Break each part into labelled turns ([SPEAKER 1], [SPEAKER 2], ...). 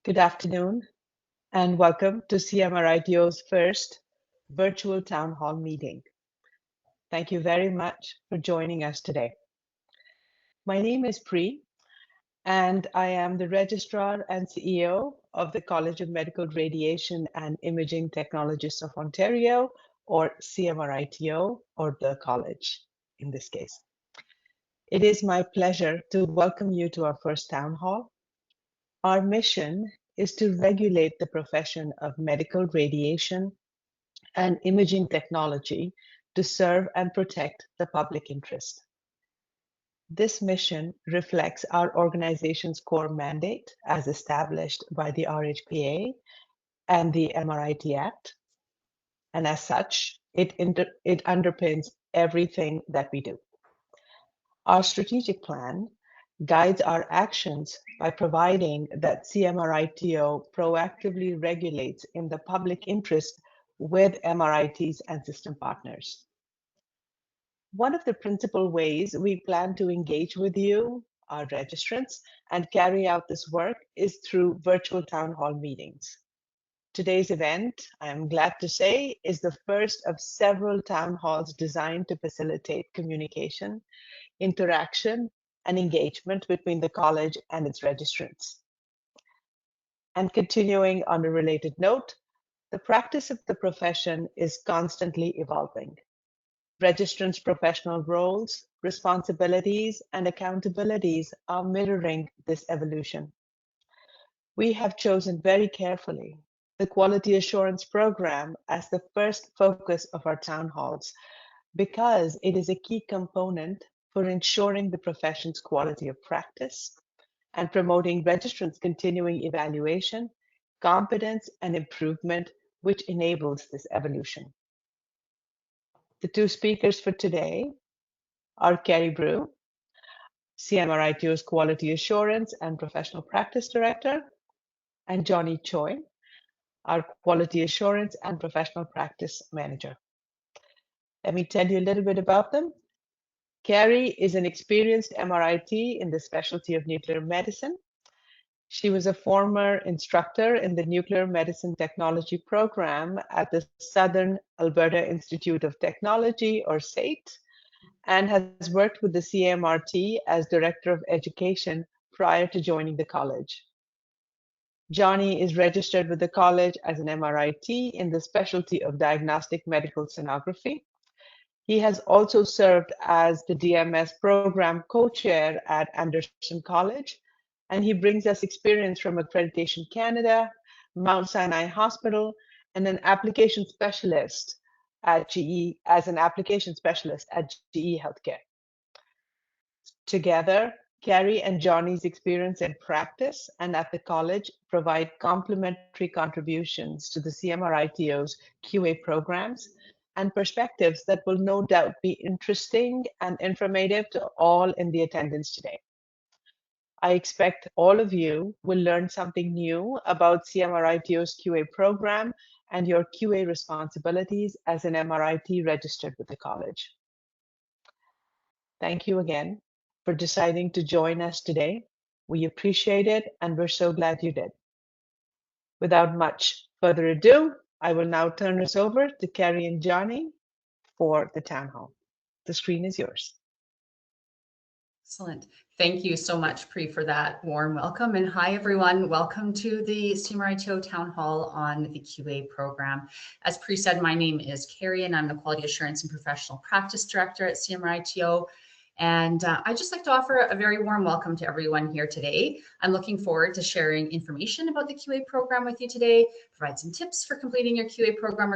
[SPEAKER 1] Good afternoon, and welcome to CMRITO's first virtual town hall meeting. Thank you very much for joining us today. My name is Pri, and I am the Registrar and CEO of the College of Medical Radiation and Imaging Technologists of Ontario, or CMRITO, or the college in this case. It is my pleasure to welcome you to our first town hall. Our mission is to regulate the profession of medical radiation and imaging technology to serve and protect the public interest. This mission reflects our organization's core mandate as established by the RHPA and the MRIT Act, and as such, it underpins everything that we do. Our strategic plan guides our actions by providing that CMRITO proactively regulates in the public interest with MRITs and system partners. One of the principal ways we plan to engage with you, our registrants, and carry out this work is through virtual town hall meetings. Today's event, I am glad to say, is the first of several town halls designed to facilitate communication, interaction, and engagement between the college and its registrants. And continuing on a related note, the practice of the profession is constantly evolving. Registrants' professional roles, responsibilities, and accountabilities are mirroring this evolution. We have chosen very carefully the Quality Assurance Program as the first focus of our town halls because it is a key component for ensuring the profession's quality of practice and promoting registrants' continuing evaluation, competence, and improvement, which enables this evolution. The two speakers for today are Carrie Brew, CMRITO's Quality Assurance and Professional Practice Director, and Johnny Choi, our Quality Assurance and Professional Practice Manager. Let me tell you a little bit about them. Carrie is an experienced MRIT in the specialty of nuclear medicine. She was a former instructor in the Nuclear Medicine Technology program at the Southern Alberta Institute of Technology, or SAIT, and has worked with the CMRT as Director of Education prior to joining the college. Johnny is registered with the college as an MRIT in the specialty of diagnostic medical sonography. He has also served as the DMS program co-chair at Anderson College, and he brings us experience from Accreditation Canada, Mount Sinai Hospital, and an application specialist at GE as an application specialist at GE Healthcare. Together, Carrie and Johnny's experience in practice and at the college provide complementary contributions to the CMRITO's QA programs and perspectives that will no doubt be interesting and informative to all in the attendance today. I expect all of you will learn something new about CMRITO's QA program and your QA responsibilities as an MRIT registered with the college. Thank you again for deciding to join us today. We appreciate it, and we're so glad you did. Without much further ado, I will now turn us over to Carrie and Johnny for the town hall. The screen is yours.
[SPEAKER 2] Excellent. Thank you so much, Pri, for that warm welcome. And hi, everyone. Welcome to the CMRITO Town Hall on the QA program. As Pri said, my name is Carrie, and I'm the Quality Assurance and Professional Practice Director at CMRITO. And I'd just like to offer a very warm welcome to everyone here today. I'm looking forward to sharing information about the QA program with you today, provide some tips for completing your QA program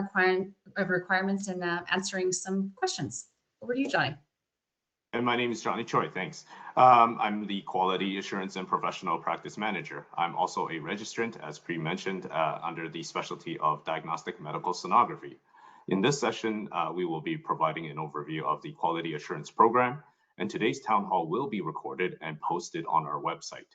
[SPEAKER 2] requirements, and answering some questions. Over to you, Johnny.
[SPEAKER 3] And my name is Johnny Choi, thanks. I'm the Quality Assurance and Professional Practice Manager. I'm also a registrant, as pre-mentioned, under the specialty of Diagnostic Medical Sonography. In this session, we will be providing an overview of the Quality Assurance Program, and today's town hall will be recorded and posted on our website.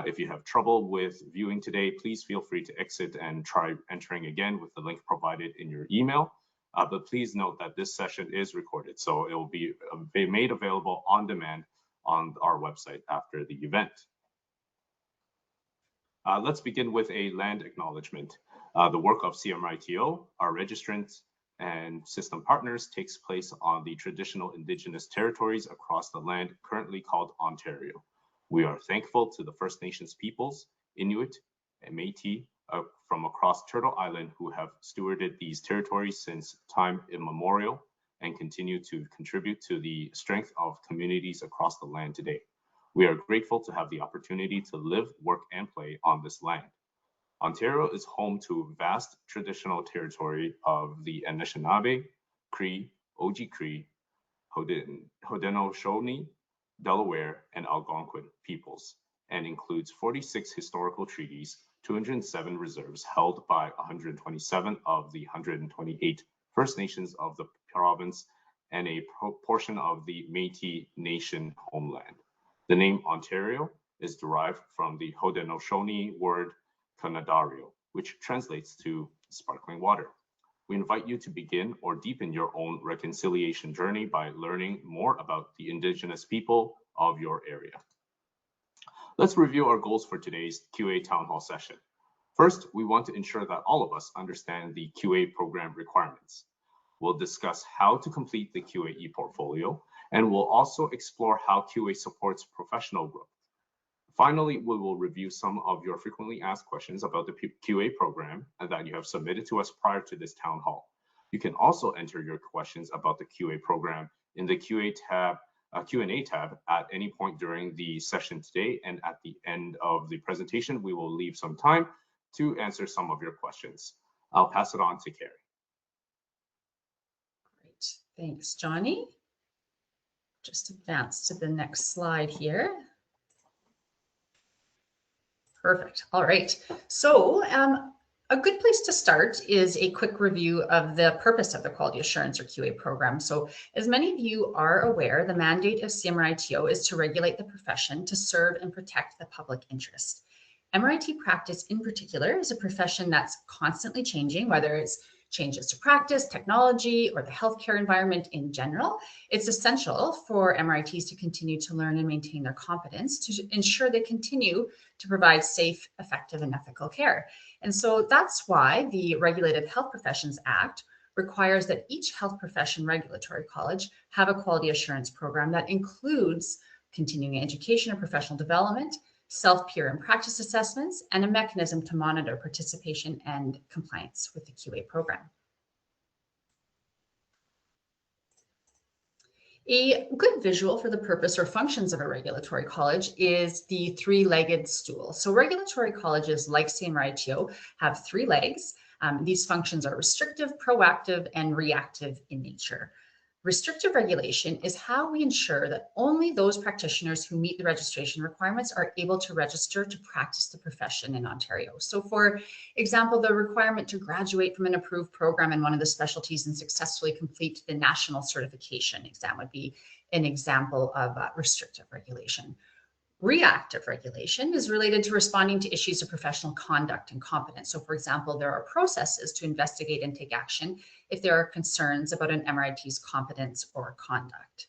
[SPEAKER 3] If you have trouble with viewing today, please feel free to exit and try entering again with the link provided in your email. But please note that this session is recorded, so it will be made available on demand on our website after the event. Let's begin with a land acknowledgement. The work of CMRITO, our registrants and system partners, takes place on the traditional Indigenous territories across the land currently called Ontario. We are thankful to the First Nations peoples, Inuit and Métis from across Turtle Island who have stewarded these territories since time immemorial and continue to contribute to the strength of communities across the land today. We are grateful to have the opportunity to live, work, and play on this land. Ontario is home to vast traditional territory of the Anishinaabe, Cree, Oji-Cree, Haudenosaunee, Delaware, and Algonquin peoples, and includes 46 historical treaties, 207 reserves held by 127 of the 128 First Nations of the province, and a portion of the Métis Nation homeland. The name Ontario is derived from the Haudenosaunee word Kanadario, which translates to sparkling water. We invite you to begin or deepen your own reconciliation journey by learning more about the Indigenous people of your area. Let's review our goals for today's QA Town Hall session. First, we want to ensure that all of us understand the QA program requirements. We'll discuss how to complete the QA e-portfolio, and we'll also explore how QA supports professional growth. Finally, we will review some of your frequently asked questions about the QA program that you have submitted to us prior to this town hall. You can also enter your questions about the QA program in the Q&A tab at any point during the session today, and at the end of the presentation, we will leave some time to answer some of your questions. I'll pass it on to Carrie.
[SPEAKER 2] Great, thanks, Johnny. Just advance to the next slide here. Perfect. All right. So a good place to start is a quick review of the purpose of the Quality Assurance or QA program. So as many of you are aware, the mandate of CMRITO is to regulate the profession to serve and protect the public interest. MRIT practice in particular is a profession that's constantly changing, whether it's changes to practice, technology, or the healthcare environment in general. It's essential for MRITs to continue to learn and maintain their competence to ensure they continue to provide safe, effective, and ethical care. And so that's why the Regulated Health Professions Act requires that each health profession regulatory college have a quality assurance program that includes continuing education and professional development, self-peer and practice assessments, and a mechanism to monitor participation and compliance with the QA program. A good visual for the purpose or functions of a regulatory college is the three-legged stool. So regulatory colleges like CMRITO have three legs. These functions are restrictive, proactive, and reactive in nature. Restrictive regulation is how we ensure that only those practitioners who meet the registration requirements are able to register to practice the profession in Ontario. So for example, the requirement to graduate from an approved program in one of the specialties and successfully complete the national certification exam would be an example of restrictive regulation. Reactive regulation is related to responding to issues of professional conduct and competence. So for example, there are processes to investigate and take action if there are concerns about an MRIT's competence or conduct.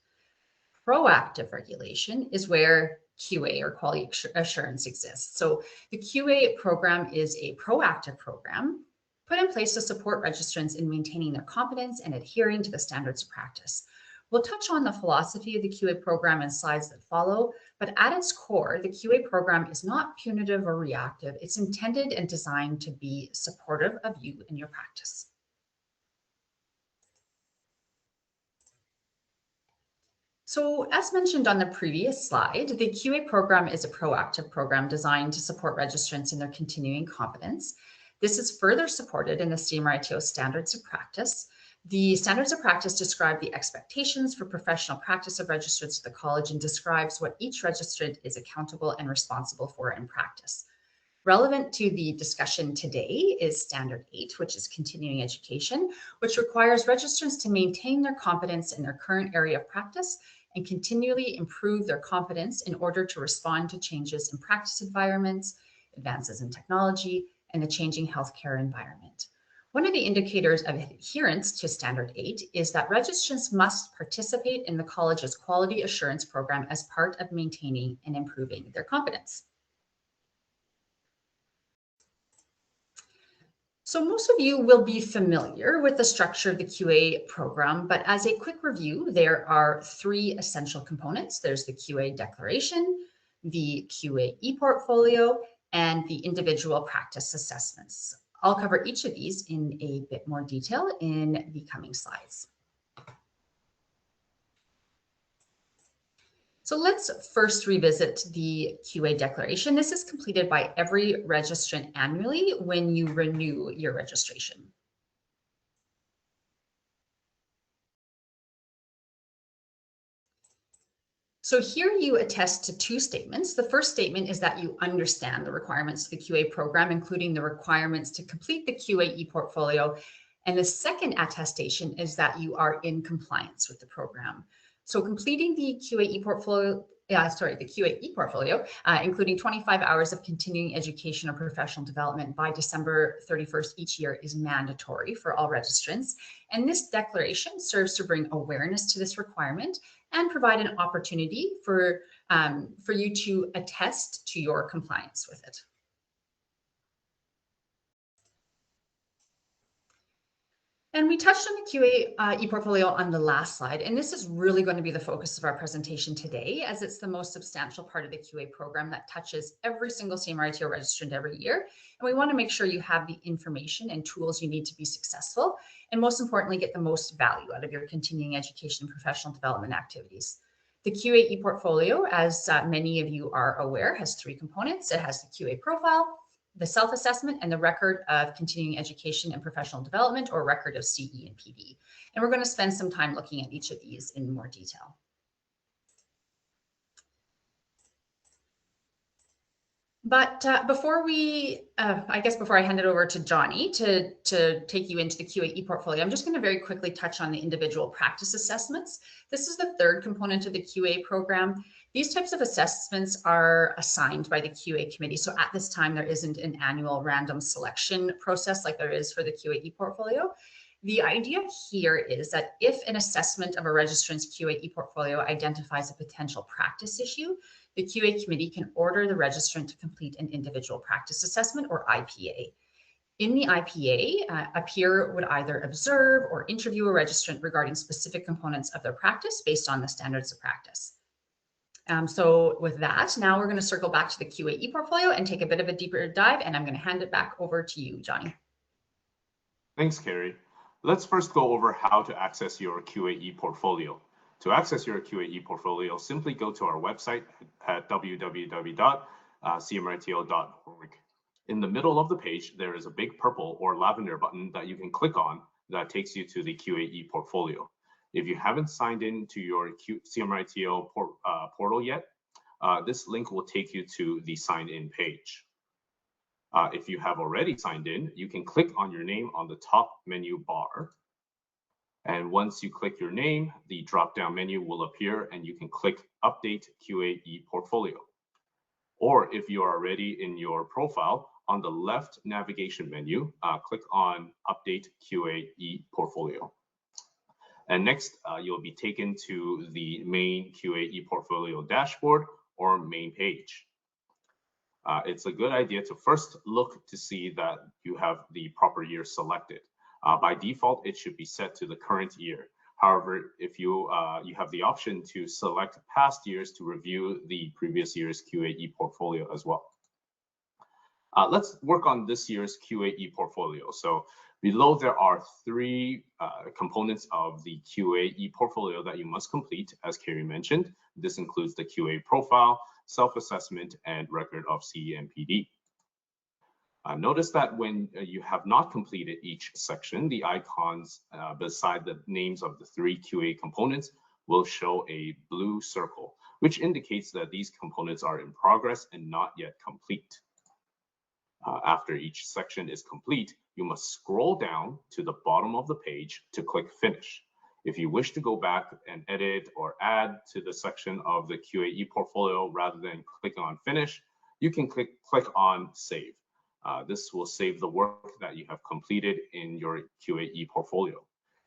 [SPEAKER 2] Proactive regulation is where QA or quality assurance exists. So the QA program is a proactive program put in place to support registrants in maintaining their competence and adhering to the standards of practice. We'll touch on the philosophy of the QA program in slides that follow, but at its core, the QA program is not punitive or reactive. It's intended and designed to be supportive of you and your practice. So as mentioned on the previous slide, the QA program is a proactive program designed to support registrants in their continuing competence. This is further supported in the CMRITO standards of practice. The standards of practice describe the expectations for professional practice of registrants at the college and describes what each registrant is accountable and responsible for in practice. Relevant to the discussion today is Standard 8, which is continuing education, which requires registrants to maintain their competence in their current area of practice and continually improve their competence in order to respond to changes in practice environments, advances in technology, and the changing healthcare environment. One of the indicators of adherence to Standard 8 is that registrants must participate in the college's quality assurance program as part of maintaining and improving their competence. So most of you will be familiar with the structure of the QA program, but as a quick review, there are three essential components. There's the QA declaration, the QA e-portfolio, and the individual practice assessments. I'll cover each of these in a bit more detail in the coming slides. So let's first revisit the QA declaration. This is completed by every registrant annually when you renew your registration. So here you attest to two statements. The first statement is that you understand the requirements of the QA program, including the requirements to complete the QA e-portfolio. And the second attestation is that you are in compliance with the program. So completing the QA e-portfolio, including 25 hours of continuing education or professional development by December 31st each year is mandatory for all registrants. And this declaration serves to bring awareness to this requirement and provide an opportunity for you to attest to your compliance with it. And we touched on the QA e-portfolio on the last slide, and this is really going to be the focus of our presentation today, as it's the most substantial part of the QA program that touches every single CMRITO registrant every year. And we want to make sure you have the information and tools you need to be successful, and most importantly, get the most value out of your continuing education and professional development activities. The QA e-portfolio, as many of you are aware, has three components. It has the QA profile, the self-assessment, and the record of continuing education and professional development, or record of CE and PD. And we're going to spend some time looking at each of these in more detail. But before I hand it over to Johnny to take you into the QA e-portfolio, I'm just going to very quickly touch on the individual practice assessments. This is the third component of the QA program. These types of assessments are assigned by the QA committee. So at this time, there isn't an annual random selection process like there is for the QA e-portfolio. The idea here is that if an assessment of a registrant's QA e-portfolio identifies a potential practice issue, the QA committee can order the registrant to complete an individual practice assessment, or IPA. In the IPA, a peer would either observe or interview a registrant regarding specific components of their practice based on the standards of practice. So with that, now we're going to circle back to the QA e-portfolio and take a bit of a deeper dive, and I'm going to hand it back over to you, Johnny.
[SPEAKER 3] Thanks, Carrie. Let's first go over how to access your QA e-portfolio. To access your QA e-portfolio, simply go to our website at www.cmrito.org. In the middle of the page, there is a big purple or lavender button that you can click on that takes you to the QA e-portfolio. If you haven't signed in to your CMRITO portal yet, this link will take you to the sign in page. If you have already signed in, you can click on your name on the top menu bar. And once you click your name, the drop-down menu will appear and you can click Update QA e-portfolio. Or if you are already in your profile, on the left navigation menu, click on Update QA e-portfolio. And next, you'll be taken to the main QA e-portfolio dashboard or main page. It's a good idea to first look to see that you have the proper year selected. By default, it should be set to the current year. However, if you have the option to select past years to review the previous year's QA e-portfolio as well. Let's work on this year's QA e-portfolio. So below, there are three components of the QA e-portfolio that you must complete, as Carrie mentioned. This includes the QA profile, self-assessment, and record of CE and PD. Notice that when you have not completed each section, the icons beside the names of the three QA components will show a blue circle, which indicates that these components are in progress and not yet complete. After each section is complete, you must scroll down to the bottom of the page to click Finish. If you wish to go back and edit or add to the section of the QA e-portfolio rather than clicking on Finish, you can click on Save. This will save the work that you have completed in your QA e-portfolio.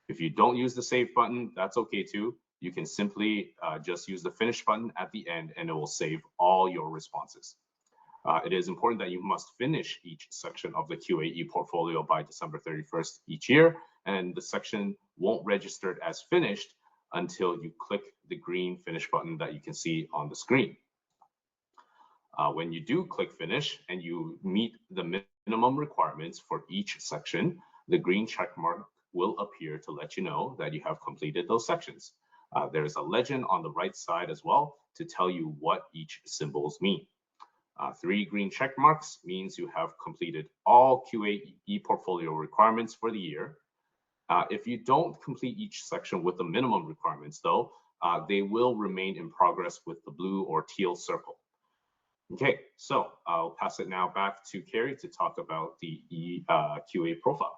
[SPEAKER 3] If you don't use the Save button, that's okay too. You can simply just use the Finish button at the end and it will save all your responses. It is important that you must finish each section of the QAE portfolio by December 31st each year, and the section won't register as finished until you click the green finish button that you can see on the screen. When you do click finish and you meet the minimum requirements for each section, the green check mark will appear to let you know that you have completed those sections. There is a legend on the right side as well to tell you what each symbols mean. 3 green check marks means you have completed all QAE portfolio requirements for the year. If you don't complete each section with the minimum requirements though, they will remain in progress with the blue or teal circle. Okay, so I'll pass it now back to Carrie to talk about the QA profile.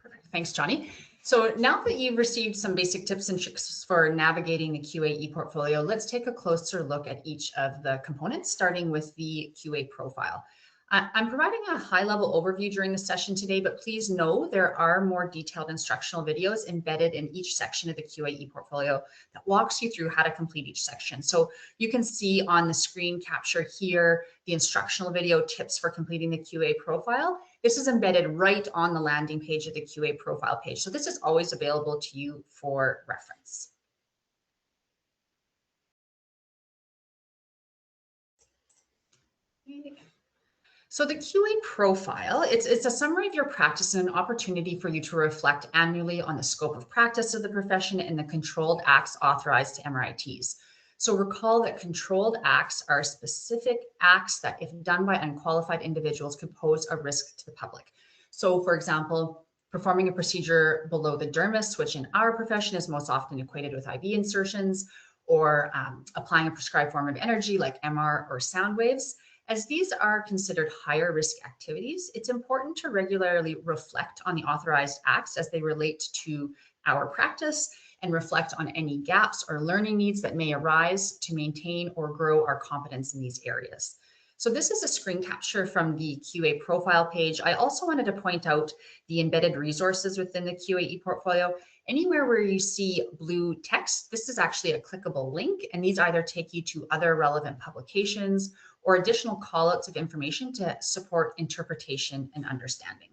[SPEAKER 2] Perfect, thanks Johnny. So now that you've received some basic tips and tricks for navigating the QAE portfolio, let's take a closer look at each of the components, starting with the QA profile. I'm providing a high-level overview during the session today, but please know there are more detailed instructional videos embedded in each section of the QAE portfolio that walks you through how to complete each section. So you can see on the screen capture here the instructional video tips for completing the QA profile. This is embedded right on the landing page of the QA profile page. So this is always available to you for reference. So the QA profile, it's a summary of your practice and an opportunity for you to reflect annually on the scope of practice of the profession and the controlled acts authorized to MRITs. So recall that controlled acts are specific acts that, if done by unqualified individuals, could pose a risk to the public. So for example, performing a procedure below the dermis, which in our profession is most often equated with IV insertions, or applying a prescribed form of energy like MR or sound waves. As these are considered higher risk activities, it's important to regularly reflect on the authorized acts as they relate to our practice and reflect on any gaps or learning needs that may arise to maintain or grow our competence in these areas. So this is a screen capture from the QA profile page. I also wanted to point out the embedded resources within the QAE portfolio. Anywhere where you see blue text, this is actually a clickable link, and these either take you to other relevant publications or additional callouts of information to support interpretation and understanding.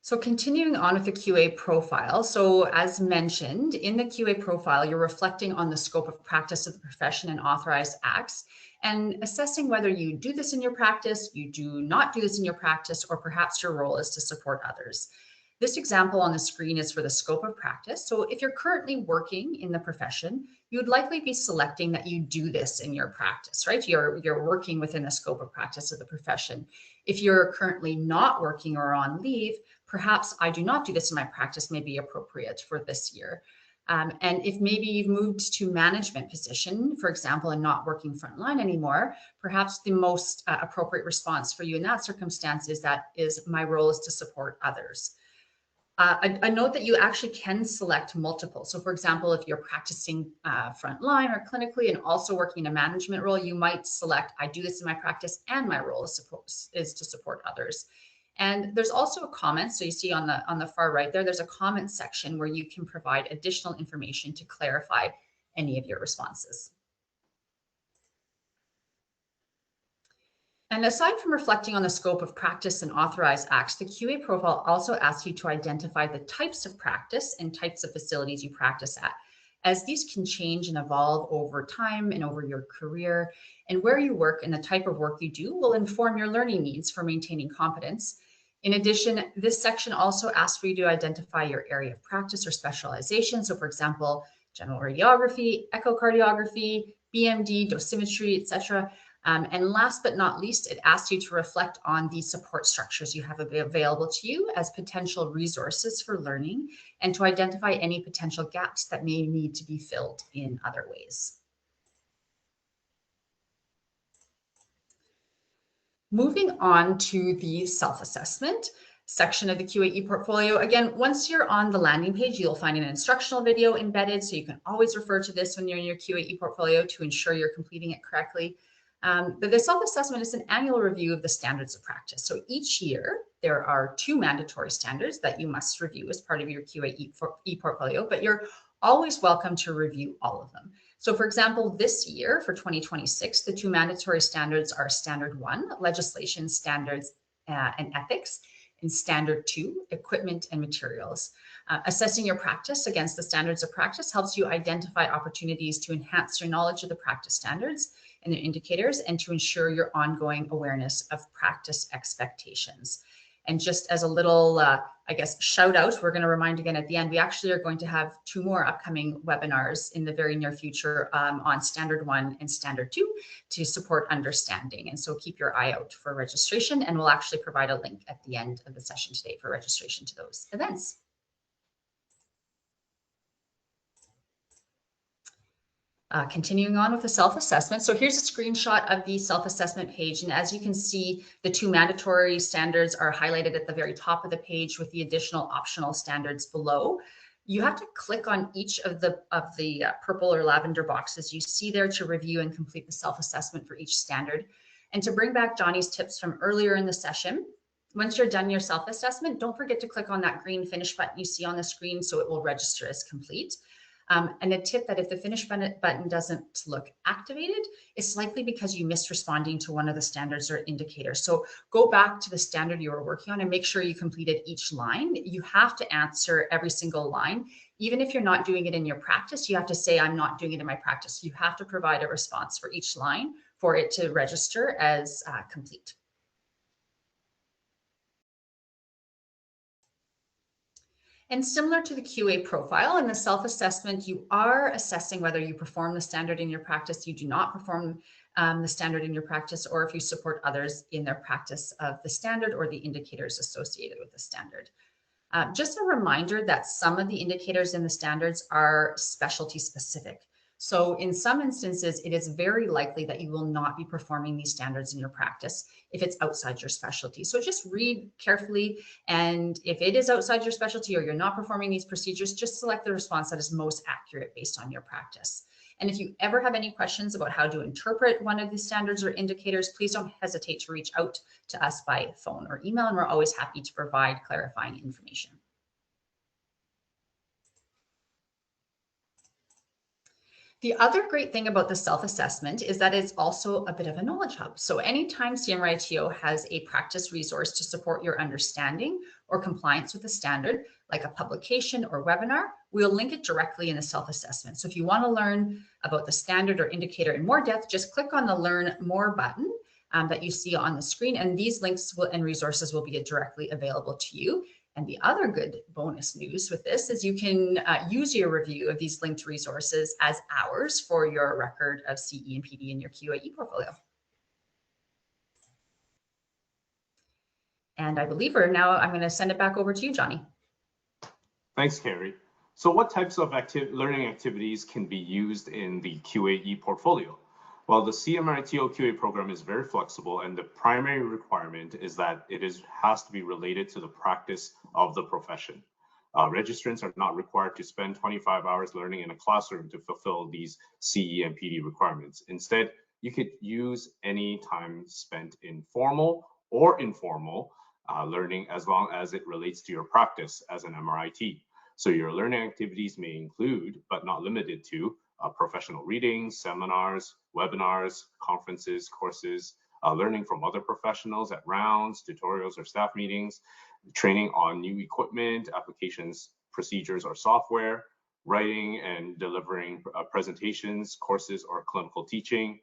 [SPEAKER 2] So continuing on with the QA profile. So as mentioned, in the QA profile, you're reflecting on the scope of practice of the profession and authorized acts and assessing whether you do this in your practice, you do not do this in your practice, or perhaps your role is to support others. This example on the screen is for the scope of practice. So if you're currently working in the profession, you would likely be selecting that you do this in your practice, right? You're working within the scope of practice of the profession. If you're currently not working or on leave, perhaps I do not do this in my practice may be appropriate for this year. And if maybe you've moved to management position, for example, and not working frontline anymore, perhaps the most appropriate response for you in that circumstance is my role is to support others. A note that you actually can select multiple. So for example, if you're practicing frontline or clinically and also working in a management role, you might select, I do this in my practice and my role is to support others. And there's also a comment. So you see on the far right there's a comment section where you can provide additional information to clarify any of your responses. And aside from reflecting on the scope of practice and authorized acts, the QA profile also asks you to identify the types of practice and types of facilities you practice at, as these can change and evolve over time and over your career. And where you work and the type of work you do will inform your learning needs for maintaining competence. In addition, this section also asks for you to identify your area of practice or specialization. So for example, general radiography, echocardiography, BMD, dosimetry, etc. And last but not least, it asks you to reflect on the support structures you have available to you as potential resources for learning and to identify any potential gaps that may need to be filled in other ways. Moving on to the self-assessment section of the QAE portfolio. Again, once you're on the landing page, you'll find an instructional video embedded, so you can always refer to this when you're in your QAE portfolio to ensure you're completing it correctly. The self-assessment is an annual review of the standards of practice. So each year, there are 2 mandatory standards that you must review as part of your QA e-portfolio, but you're always welcome to review all of them. So for example, this year for 2026, the 2 mandatory standards are Standard 1, Legislation, Standards, and Ethics, and Standard 2, Equipment and Materials. Assessing your practice against the standards of practice helps you identify opportunities to enhance your knowledge of the practice standards and their indicators, and to ensure your ongoing awareness of practice expectations. And just as a little, I guess, shout out, we're going to remind again at the end, we actually are going to have 2 more upcoming webinars in the very near future on Standard 1 and Standard 2 to support understanding. And so keep your eye out for registration, and we'll actually provide a link at the end of the session today for registration to those events. Continuing on with the self-assessment. So here's a screenshot of the self-assessment page. And as you can see, the 2 mandatory standards are highlighted at the very top of the page with the additional optional standards below. You have to click on each of the purple or lavender boxes you see there to review and complete the self-assessment for each standard. And to bring back Johnny's tips from earlier in the session, once you're done your self-assessment, don't forget to click on that green finish button you see on the screen so it will register as complete. And a tip that if the finish button doesn't look activated, it's likely because you missed responding to one of the standards or indicators. So go back to the standard you were working on and make sure you completed each line. You have to answer every single line. Even if you're not doing it in your practice, you have to say, I'm not doing it in my practice. You have to provide a response for each line for it to register as complete. And similar to the QA profile and the self-assessment, you are assessing whether you perform the standard in your practice, you do not perform the standard in your practice, or if you support others in their practice of the standard or the indicators associated with the standard. Just a reminder that some of the indicators in the standards are specialty specific. So in some instances, it is very likely that you will not be performing these standards in your practice if it's outside your specialty. So just read carefully, and if it is outside your specialty or you're not performing these procedures, just select the response that is most accurate based on your practice. And if you ever have any questions about how to interpret one of these standards or indicators, please don't hesitate to reach out to us by phone or email, and we're always happy to provide clarifying information. The other great thing about the self-assessment is that it's also a bit of a knowledge hub. So anytime CMRITO has a practice resource to support your understanding or compliance with the standard, like a publication or webinar, we'll link it directly in the self-assessment. So if you want to learn about the standard or indicator in more depth, just click on the Learn More button that you see on the screen, and these links and resources will be directly available to you. And the other good bonus news with this is you can use your review of these linked resources as hours for your record of CE and PD in your QA e-portfolio. And I believe I'm going to send it back over to you, Johnny.
[SPEAKER 3] Thanks, Carrie. So what types of learning activities can be used in the QA e-portfolio? Well, the CMRITO QA program is very flexible, and the primary requirement is that it has to be related to the practice of the profession. Registrants are not required to spend 25 hours learning in a classroom to fulfill these CE and PD requirements. Instead, you could use any time spent in formal or informal learning as long as it relates to your practice as an MRIT. So your learning activities may include, but not limited to, professional readings, seminars, webinars, conferences, courses, learning from other professionals at rounds, tutorials, or staff meetings, training on new equipment, applications, procedures, or software, writing and delivering presentations, courses, or clinical teaching,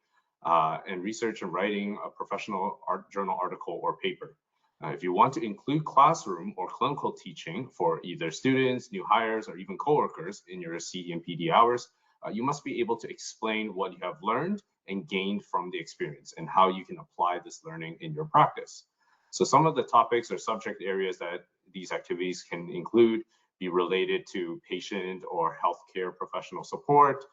[SPEAKER 3] and research and writing a professional journal article or paper. If you want to include classroom or clinical teaching for either students, new hires, or even coworkers in your CE and PD hours, you must be able to explain what you have learned and gained from the experience and how you can apply this learning in your practice. So some of the topics or subject areas that these activities can include be related to patient or healthcare professional support,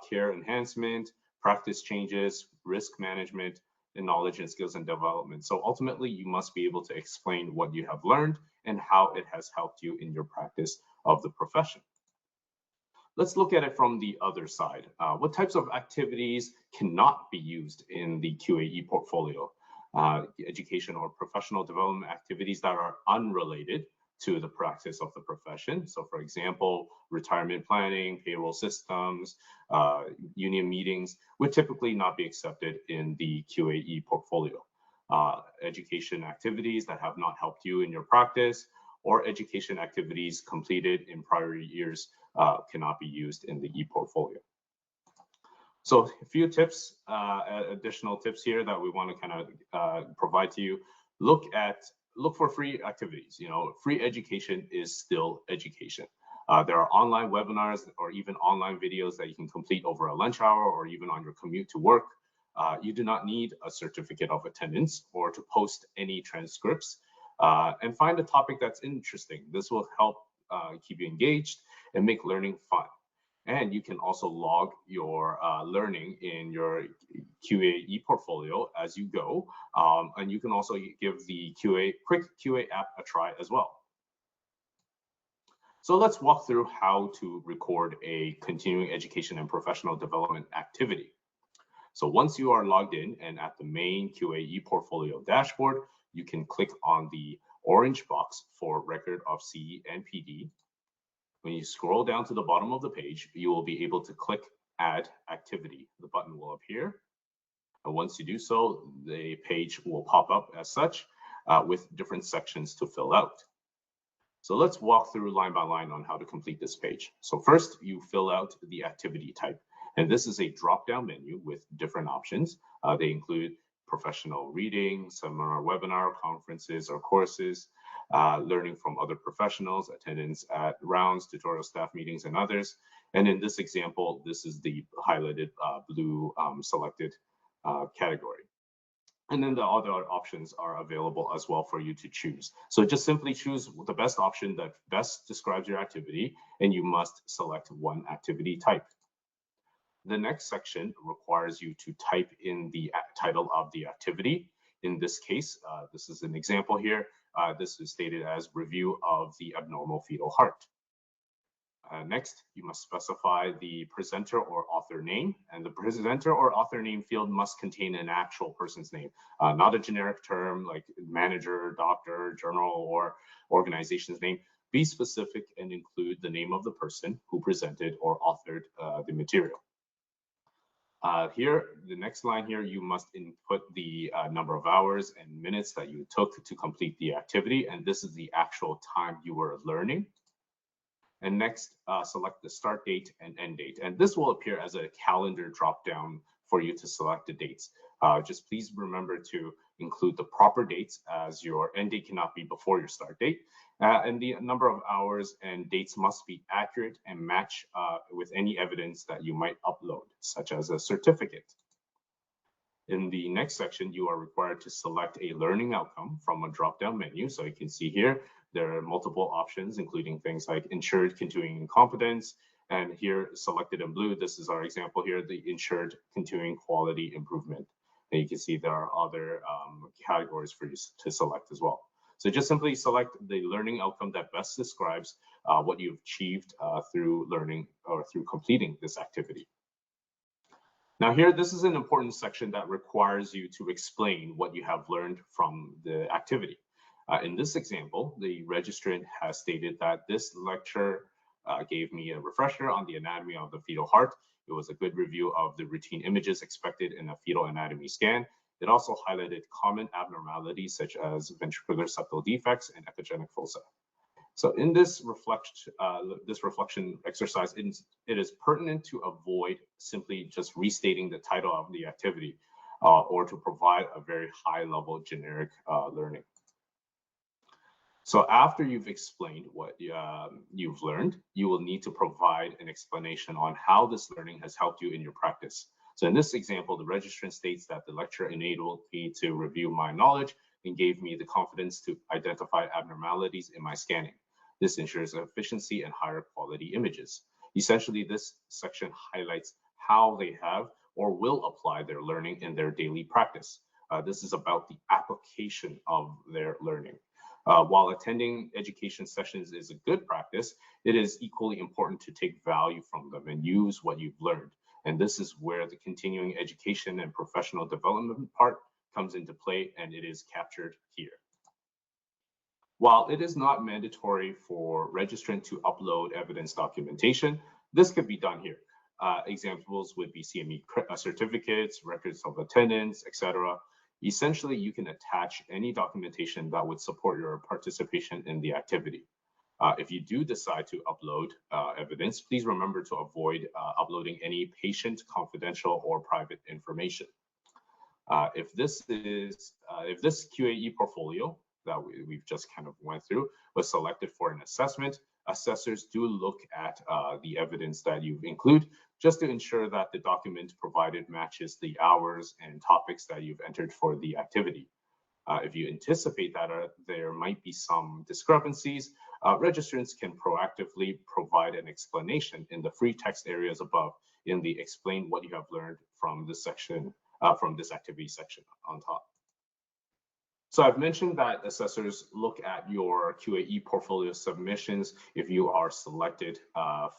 [SPEAKER 3] care enhancement, practice changes, risk management, and knowledge and skills and development. So ultimately, you must be able to explain what you have learned and how it has helped you in your practice of the profession. Let's look at it from the other side. What types of activities cannot be used in the QAE portfolio? Education or professional development activities that are unrelated to the practice of the profession. So for example, retirement planning, payroll systems, union meetings would typically not be accepted in the QAE portfolio. Education activities that have not helped you in your practice, or education activities completed in prior years cannot be used in the e-portfolio. So a few tips, additional tips here that we want to kind of provide to you. Look for free activities. You know, free education is still education. There are online webinars or even online videos that you can complete over a lunch hour or even on your commute to work. You do not need a certificate of attendance or to post any transcripts. And find a topic that's interesting. This will help keep you engaged and make learning fun. And you can also log your learning in your QA portfolio as you go. And you can also give the quick QA app a try as well. So let's walk through how to record a continuing education and professional development activity. So once you are logged in and at the main QAE portfolio dashboard, you can click on the orange box for record of CE and PD. When you scroll down to the bottom of the page, you will be able to click Add Activity. The button will appear. And once you do so, the page will pop up as such with different sections to fill out. So let's walk through line by line on how to complete this page. So first, you fill out the activity type. And this is a drop-down menu with different options. They include professional reading, seminar, webinar, conferences or courses, learning from other professionals, attendance at rounds, tutorial staff meetings, and others. And in this example, this is the highlighted blue selected category. And then the other options are available as well for you to choose. So just simply choose the best option that best describes your activity, and you must select one activity type. The next section requires you to type in the title of the activity. In this case, this is an example here. This is stated as review of the abnormal fetal heart. Next, you must specify the presenter or author name, and the presenter or author name field must contain an actual person's name, not a generic term like manager, doctor, journal, or organization's name. Be specific and include the name of the person who presented or authored the material. Here, the next line here, you must input the number of hours and minutes that you took to complete the activity, and this is the actual time you were learning. And next, select the start date and end date, and this will appear as a calendar drop-down for you to select the dates. Just please remember to include the proper dates, as your end date cannot be before your start date. And the number of hours and dates must be accurate and match with any evidence that you might upload, such as a certificate. In the next section, you are required to select a learning outcome from a drop-down menu. So you can see here, there are multiple options, including things like ensured continuing competence. And here, selected in blue, this is our example here, the ensured continuing quality improvement. And you can see there are other categories for you to select as well. So just simply select the learning outcome that best describes what you've achieved through learning or through completing this activity. Now here, this is an important section that requires you to explain what you have learned from the activity. In this example, the registrant has stated that this lecture gave me a refresher on the anatomy of the fetal heart. It was a good review of the routine images expected in a fetal anatomy scan. It also highlighted common abnormalities such as ventricular septal defects and echogenic fossa. So in this reflection exercise, it is pertinent to avoid simply just restating the title of the activity or to provide a very high-level generic learning. So after you've explained what you've learned, you will need to provide an explanation on how this learning has helped you in your practice. So in this example, the registrant states that the lecture enabled me to review my knowledge and gave me the confidence to identify abnormalities in my scanning. This ensures efficiency and higher quality images. Essentially, this section highlights how they have or will apply their learning in their daily practice. This is about the application of their learning. While attending education sessions is a good practice, it is equally important to take value from them and use what you've learned. And this is where the continuing education and professional development part comes into play, and it is captured here. While it is not mandatory for registrant to upload evidence documentation, this could be done here. Examples would be CME certificates, records of attendance, etc. Essentially, you can attach any documentation that would support your participation in the activity. If you do decide to upload evidence, please remember to avoid uploading any patient, confidential, or private information. If this QAE portfolio that we've just kind of went through was selected for an assessment, assessors do look at the evidence that you've included just to ensure that the document provided matches the hours and topics that you've entered for the activity. If you anticipate that there might be some discrepancies, registrants can proactively provide an explanation in the free text areas above in the explain what you have learned from this section, from this activity section on top. So I've mentioned that assessors look at your QAE portfolio submissions if you are selected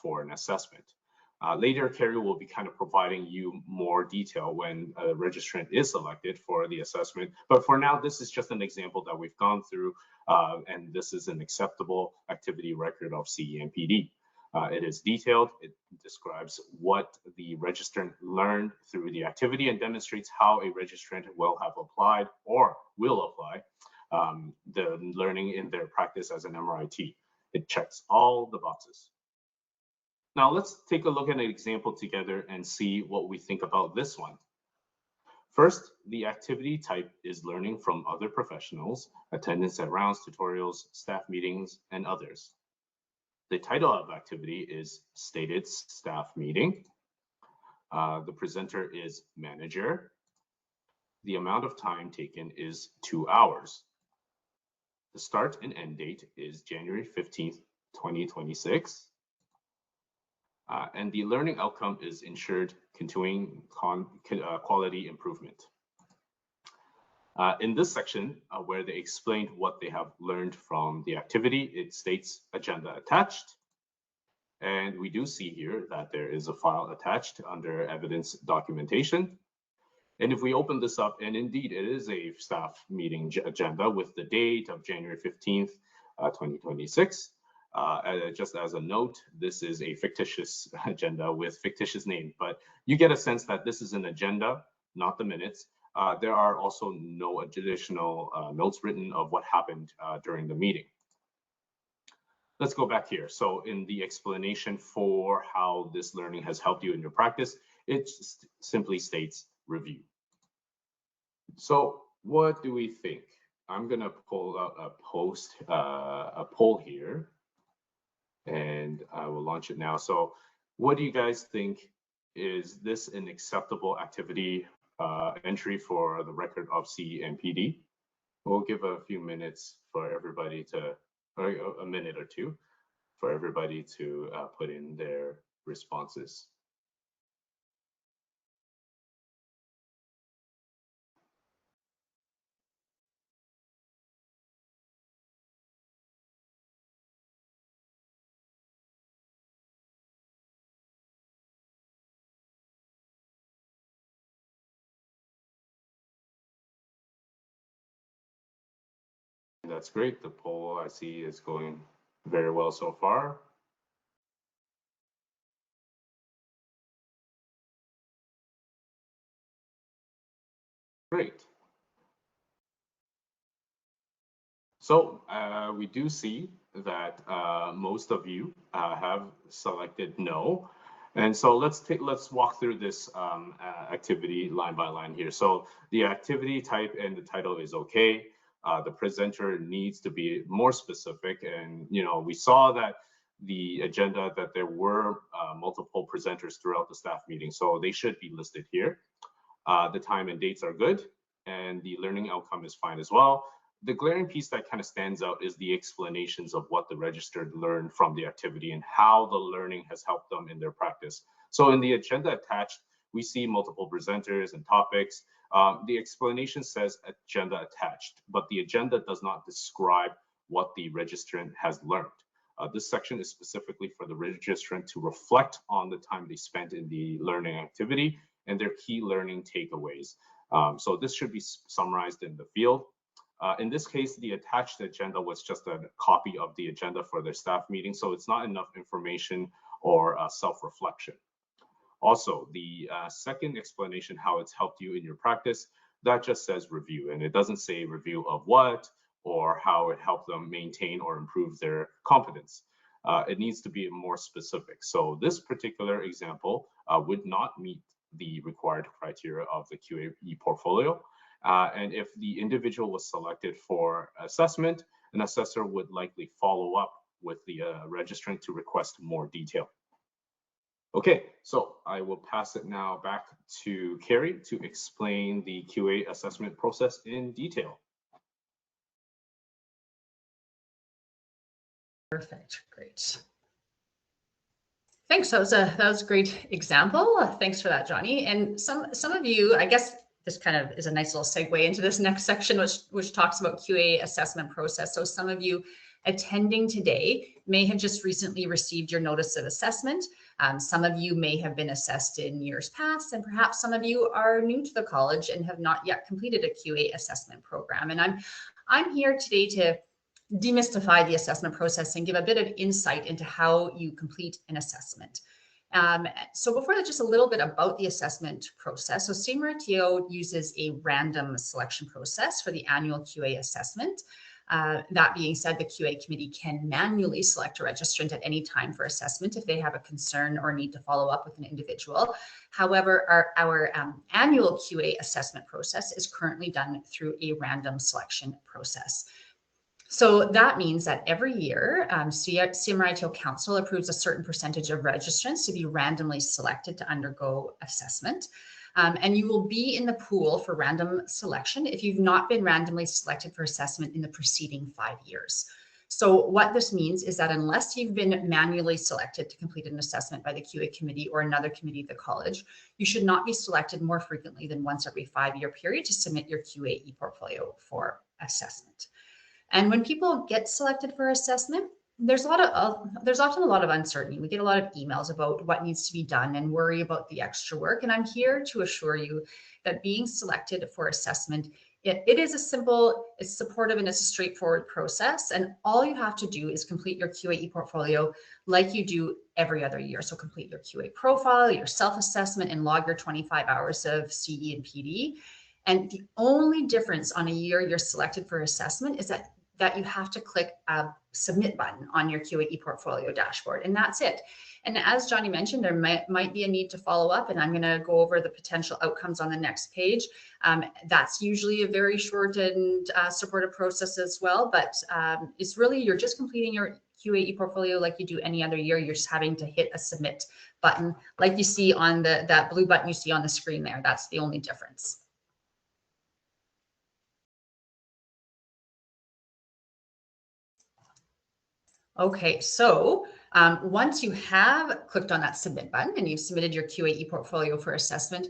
[SPEAKER 3] for an assessment. Later, Carrie will be kind of providing you more detail when a registrant is selected for the assessment. But for now, this is just an example that we've gone through, and this is an acceptable activity record of CE/PD. It is detailed. It describes what the registrant learned through the activity and demonstrates how a registrant will have applied or will apply the learning in their practice as an MRIT. It checks all the boxes. Now let's take a look at an example together and see what we think about this one. First, the activity type is learning from other professionals, attendance at rounds, tutorials, staff meetings, and others. The title of activity is stated staff meeting. The presenter is manager. The amount of time taken is 2 hours. The start and end date is January 15th, 2026. And the learning outcome is ensured continuing quality improvement. In this section, where they explained what they have learned from the activity, it states agenda attached. And we do see here that there is a file attached under evidence documentation. And if we open this up, and indeed it is a staff meeting agenda with the date of January 15th, 2026. Just as a note, this is a fictitious agenda with fictitious name, but you get a sense that this is an agenda, not the minutes. There are also no additional notes written of what happened during the meeting. Let's go back here. So in the explanation for how this learning has helped you in your practice, it simply states review. So what do we think? I'm gonna pull out a poll here, and I will launch it now. So what do you guys think? Is this an acceptable activity entry for the record of CE/PD? We'll give a few minutes for everybody to, or a minute or two for everybody to put in their responses. That's great. The poll I see is going very well so far. Great. So we do see that most of you have selected no. And so let's walk through this activity line by line here. So the activity type and the title is okay. The presenter needs to be more specific, and we saw that the agenda that there were multiple presenters throughout the staff meeting, so they should be listed here. The time and dates are good, and the learning outcome is fine as well. The glaring piece that kind of stands out is the explanations of what the registered learned from the activity and how the learning has helped them in their practice. So in the agenda attached, we see multiple presenters and topics. The explanation says agenda attached, but the agenda does not describe what the registrant has learned. This section is specifically for the registrant to reflect on the time they spent in the learning activity and their key learning takeaways. So this should be summarized in the field. In this case, the attached agenda was just a copy of the agenda for their staff meeting, so it's not enough information or self-reflection. Also, the second explanation, how it's helped you in your practice, that just says review, and it doesn't say review of what or how it helped them maintain or improve their competence. It needs to be more specific. So this particular example would not meet the required criteria of the QA portfolio. And if the individual was selected for assessment, an assessor would likely follow up with the registrant to request more detail. Okay, so I will pass it now back to Carrie to explain the QA assessment process in detail.
[SPEAKER 2] Perfect, great. Thanks, that was a great example. Thanks for that, Johnny. And some of you, I guess this kind of is a nice little segue into this next section, which talks about QA assessment process. So some of you attending today may have just recently received your notice of assessment. Some of you may have been assessed in years past, and perhaps some of you are new to the college and have not yet completed a QA assessment program. And I'm here today to demystify the assessment process and give a bit of insight into how you complete an assessment. So before that, just a little bit about the assessment process. So CMRITO uses a random selection process for the annual QA assessment. That being said, the QA committee can manually select a registrant at any time for assessment if they have a concern or need to follow up with an individual. However, our annual QA assessment process is currently done through a random selection process. So that means that every year, CMRITO Council approves a certain percentage of registrants to be randomly selected to undergo assessment. And you will be in the pool for random selection if you've not been randomly selected for assessment in the preceding 5 years. So what this means is that unless you've been manually selected to complete an assessment by the QA committee or another committee of the college, you should not be selected more frequently than once every 5-year period to submit your QA e-portfolio for assessment. And when people get selected for assessment, there's often a lot of uncertainty. We get a lot of emails about what needs to be done and worry about the extra work. And I'm here to assure you that being selected for assessment, it is a simple, it's supportive, and it's a straightforward process. And all you have to do is complete your QA e-portfolio like you do every other year. So complete your QA profile, your self-assessment, and log your 25 hours of CE and PD. And the only difference on a year you're selected for assessment is that you have to click a submit button on your QA e-portfolio dashboard, and that's it. And as Johnny mentioned, there might be a need to follow up, and I'm going to go over the potential outcomes on the next page. That's usually a very short and supportive process as well, but it's really, you're just completing your QA e-portfolio like you do any other year. You're just having to hit a submit button like you see on that blue button you see on the screen there. That's the only difference. Okay, so once you have clicked on that submit button and you've submitted your QA e-portfolio for assessment,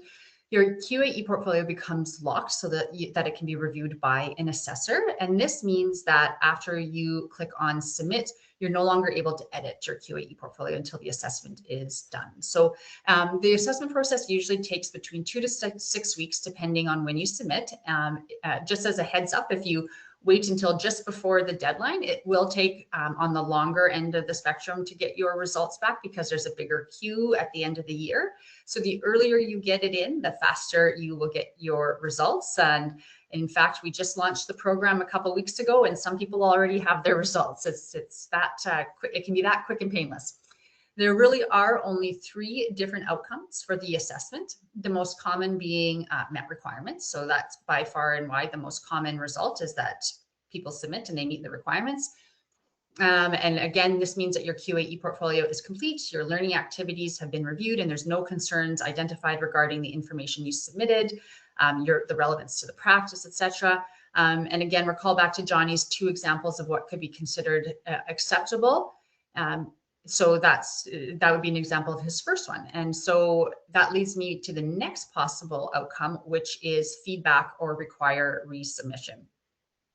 [SPEAKER 2] your QA e-portfolio becomes locked so that it can be reviewed by an assessor. And this means that after you click on submit, you're no longer able to edit your QA e-portfolio until the assessment is done. So the assessment process usually takes between 2 to 6 weeks, depending on when you submit. Just as a heads up, if you wait until just before the deadline, it will take on the longer end of the spectrum to get your results back because there's a bigger queue at the end of the year. So the earlier you get it in, the faster you will get your results. And in fact, we just launched the program a couple of weeks ago, and some people already have their results. It's that quick. It can be that quick and painless. There really are only 3 different outcomes for the assessment, the most common being met requirements. So that's by far and wide the most common result, is that people submit and they meet the requirements. And again, this means that your QA e-portfolio is complete, your learning activities have been reviewed, and there's no concerns identified regarding the information you submitted, the relevance to the practice, etc. And again, recall back to Johnny's 2 examples of what could be considered acceptable. So that would be an example of his first one. And so that leads me to the next possible outcome, which is feedback or require resubmission.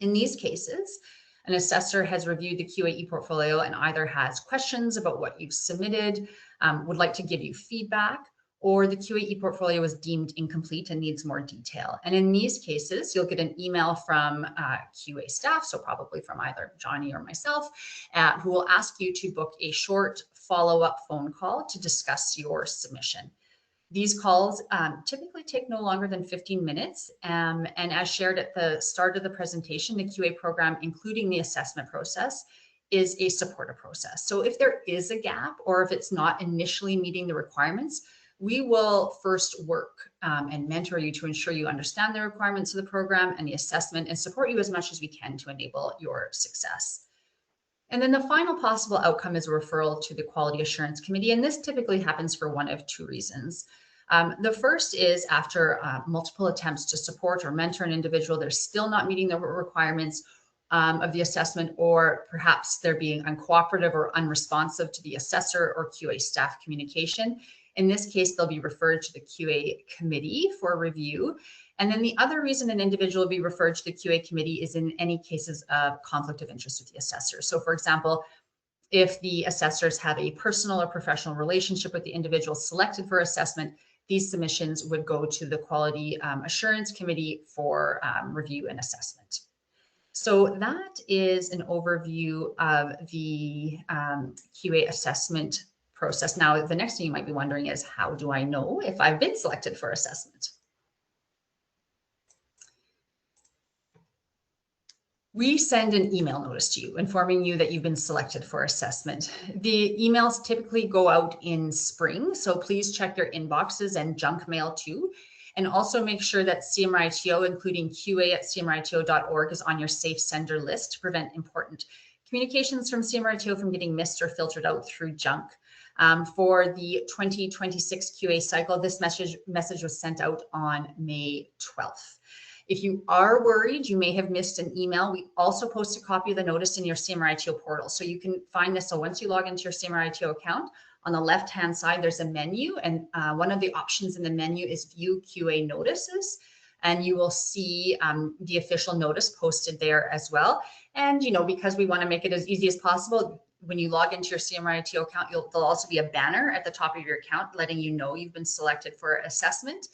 [SPEAKER 2] In these cases, an assessor has reviewed the QA portfolio and either has questions about what you've submitted, would like to give you feedback, or the QA portfolio is deemed incomplete and needs more detail. And in these cases, you'll get an email from QA staff, so probably from either Johnny or myself, who will ask you to book a short follow-up phone call to discuss your submission. These calls typically take no longer than 15 minutes. And as shared at the start of the presentation, the QA program, including the assessment process, is a supportive process. So if there is a gap or if it's not initially meeting the requirements, we will first work and mentor you to ensure you understand the requirements of the program and the assessment and support you as much as we can to enable your success. And then the final possible outcome is a referral to the Quality Assurance Committee. And this typically happens for one of two reasons. The first is after multiple attempts to support or mentor an individual, they're still not meeting the requirements of the assessment, or perhaps they're being uncooperative or unresponsive to the assessor or QA staff communication. In this case, they'll be referred to the QA committee for review. And then the other reason an individual will be referred to the QA committee is in any cases of conflict of interest with the assessor. So for example, if the assessors have a personal or professional relationship with the individual selected for assessment, these submissions would go to the Quality Assurance Committee for review and assessment. So that is an overview of the QA assessment process. Now, the next thing you might be wondering is, how do I know if I've been selected for assessment? We send an email notice to you informing you that you've been selected for assessment. The emails typically go out in spring, so please check your inboxes and junk mail too. And also make sure that CMRITO, including QA@cmrito.org, is on your safe sender list to prevent important communications from CMRITO from getting missed or filtered out through junk. For the 2026 QA cycle, this message was sent out on May 12th. If you are worried you may have missed an email, we also post a copy of the notice in your CMRITO portal. So you can find this. So once you log into your CMRITO account, on the left-hand side, there's a menu. And one of the options in the menu is View QA Notices. And you will see the official notice posted there as well. And, you know, because we want to make it as easy as possible, when you log into your CMRITO account, there'll also be a banner at the top of your account letting you know you've been selected for assessment.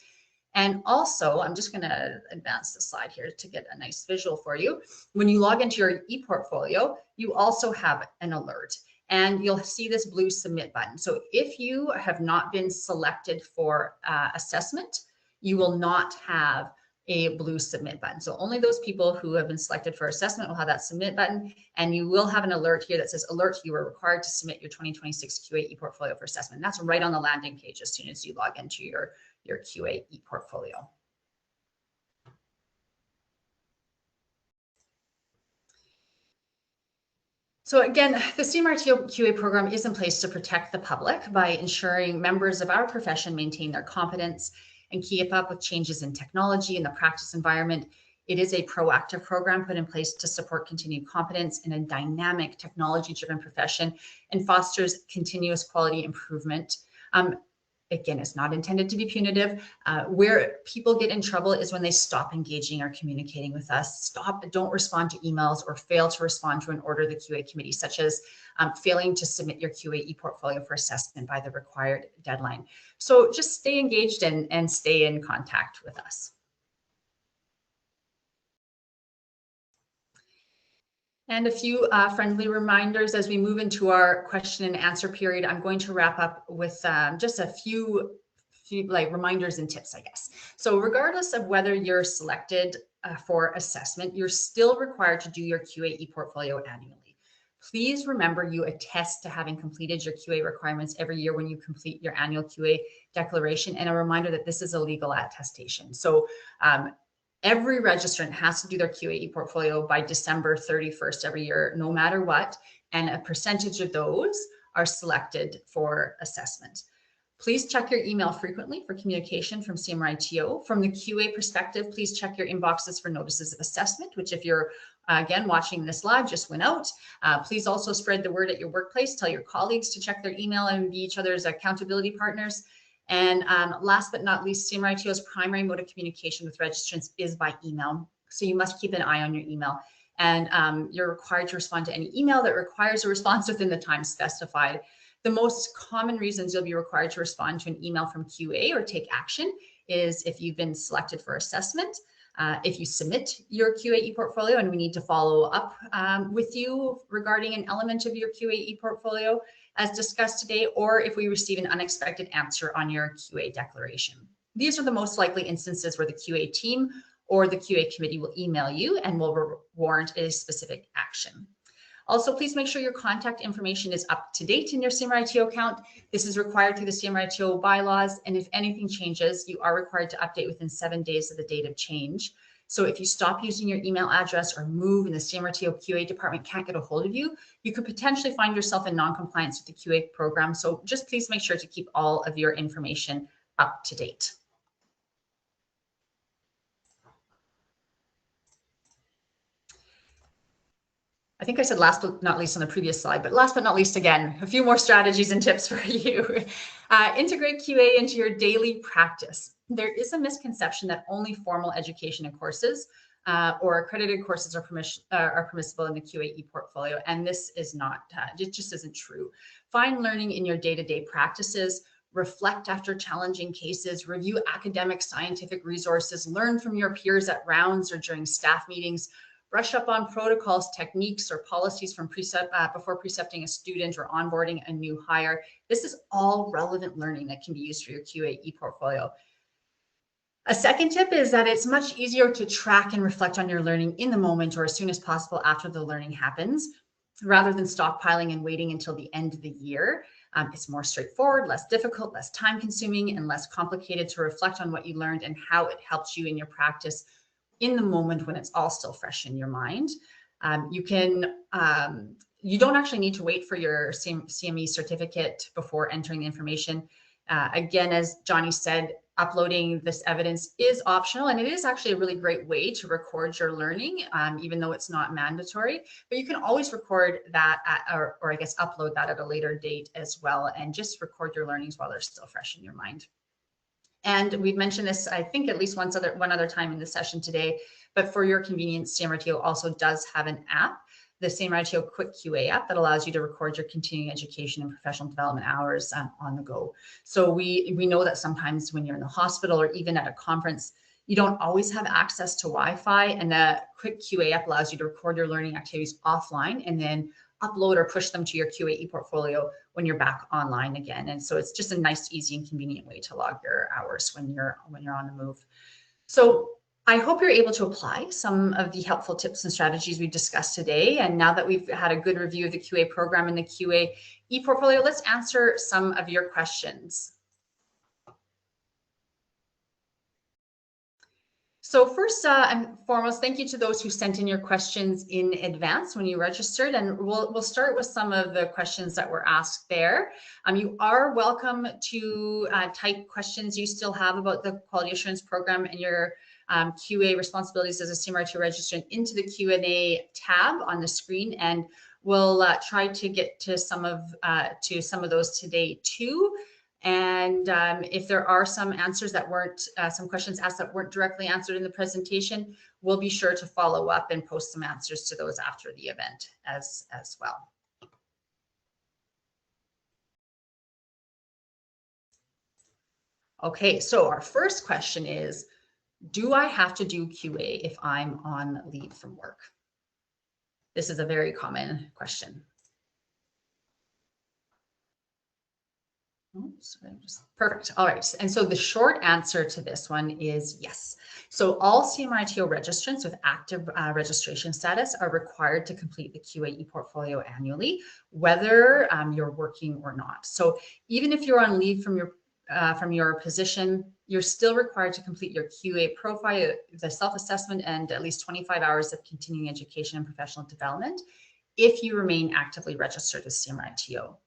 [SPEAKER 2] And also, I'm just going to advance the slide here to get a nice visual for you. When you log into your ePortfolio, you also have an alert, and you'll see this blue submit button. So if you have not been selected for assessment, you will not have a blue submit button. So only those people who have been selected for assessment will have that submit button, and you will have an alert here that says, alert, you are required to submit your 2026 QA ePortfolio for assessment. And that's right on the landing page as soon as you log into your QA ePortfolio. So again, the CMRITO QA program is in place to protect the public by ensuring members of our profession maintain their competence and keep up with changes in technology and the practice environment. It is a proactive program put in place to support continued competence in a dynamic, technology-driven profession and fosters continuous quality improvement. Again, it's not intended to be punitive. Where people get in trouble is when they stop engaging or communicating with us, don't respond to emails, or fail to respond to an order of the QA committee, such as failing to submit your QA ePortfolio for assessment by the required deadline. So just stay engaged and stay in contact with us. And a few friendly reminders as we move into our question and answer period. I'm going to wrap up with just a few like reminders and tips, I guess. So regardless of whether you're selected for assessment, you're still required to do your QA ePortfolio annually. Please remember you attest to having completed your QA requirements every year when you complete your annual QA declaration, and a reminder that this is a legal attestation. So every registrant has to do their QA ePortfolio by December 31st every year, no matter what, and a percentage of those are selected for assessment. Please check your email frequently for communication from CMRITO. From the QA perspective, please check your inboxes for notices of assessment, which if you're, again, watching this live, just went out. Please also spread the word at your workplace. Tell your colleagues to check their email and be each other's accountability partners. And last but not least, CMRITO's primary mode of communication with registrants is by email. So you must keep an eye on your email. and you're required to respond to any email that requires a response within the time specified. The most common reasons you'll be required to respond to an email from QA or take action is if you've been selected for assessment, if you submit your QA e-portfolio and we need to follow up with you regarding an element of your QA e-portfolio as discussed today, or if we receive an unexpected answer on your QA declaration. These are the most likely instances where the QA team or the QA committee will email you and will warrant a specific action. Also, please make sure your contact information is up to date in your CMRITO account. This is required through the CMRITO bylaws, and if anything changes, you are required to update within 7 days of the date of change. So if you stop using your email address or move and the CMRITO QA department can't get a hold of you, you could potentially find yourself in non-compliance with the QA program. So just please make sure to keep all of your information up to date. I think I said last but not least on the previous slide, but last but not least again, a few more strategies and tips for you. Integrate QA into your daily practice. There is a misconception that only formal education and courses or accredited courses are permissible in the QA e-portfolio, and this is not, it just isn't true. Find learning in your day-to-day practices, reflect after challenging cases, review academic scientific resources, learn from your peers at rounds or during staff meetings, brush up on protocols, techniques, or policies from before precepting a student or onboarding a new hire. This is all relevant learning that can be used for your QA e-portfolio. A second tip is that it's much easier to track and reflect on your learning in the moment or as soon as possible after the learning happens, rather than stockpiling and waiting until the end of the year. It's more straightforward, less difficult, less time consuming, and less complicated to reflect on what you learned and how it helps you in your practice in the moment when it's all still fresh in your mind. You don't actually need to wait for your CME certificate before entering the information. Again, as Johnny said, uploading this evidence is optional, and it is actually a really great way to record your learning, even though it's not mandatory. But you can always record that or I guess upload that at a later date as well, and just record your learnings while they're still fresh in your mind. And we've mentioned this, I think, at least one other time in the session today, but for your convenience, CMRITO also does have an app, the CMRITO Quick QA app, that allows you to record your continuing education and professional development hours on the go. So we know that sometimes when you're in the hospital or even at a conference, you don't always have access to Wi-Fi, and the Quick QA app allows you to record your learning activities offline and then upload or push them to your QA e-portfolio when you're back online again. And so it's just a nice, easy, and convenient way to log your hours when you're on the move. So I hope you're able to apply some of the helpful tips and strategies we discussed today. And now that we've had a good review of the QA program and the QA e-portfolio, let's answer some of your questions. So first and foremost, thank you to those who sent in your questions in advance when you registered, and we'll start with some of the questions that were asked there. You are welcome to type questions you still have about the quality assurance program and your QA responsibilities as a CMRITO registrant into the Q&A tab on the screen, and we'll try to get to some of those today too. And if there are some answers that weren't, some questions asked that weren't directly answered in the presentation, we'll be sure to follow up and post some answers to those after the event as well. Okay, so our first question is, do I have to do QA if I'm on leave from work? This is a very common question. Perfect. All right. And so the short answer to this one is yes. So all CMRITO registrants with active registration status are required to complete the QA e-portfolio annually, whether you're working or not. So even if you're on leave from your position, you're still required to complete your QA profile, the self-assessment, and at least 25 hours of continuing education and professional development if you remain actively registered as CMRITO.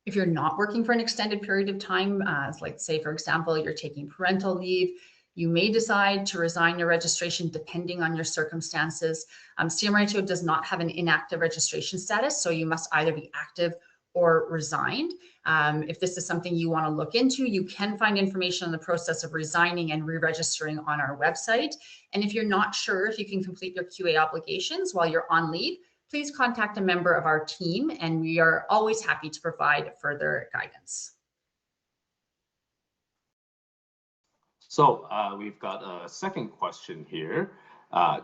[SPEAKER 2] If you're not working for an extended period of time, like say, for example, you're taking parental leave, you may decide to resign your registration depending on your circumstances. CMRITO does not have an inactive registration status, so you must either be active or resigned. If this is something you want to look into, you can find information on the process of resigning and re-registering on our website. And if you're not sure if you can complete your QA obligations while you're on leave, please contact a member of our team, and we are always happy to provide further guidance.
[SPEAKER 3] So we've got a second question here.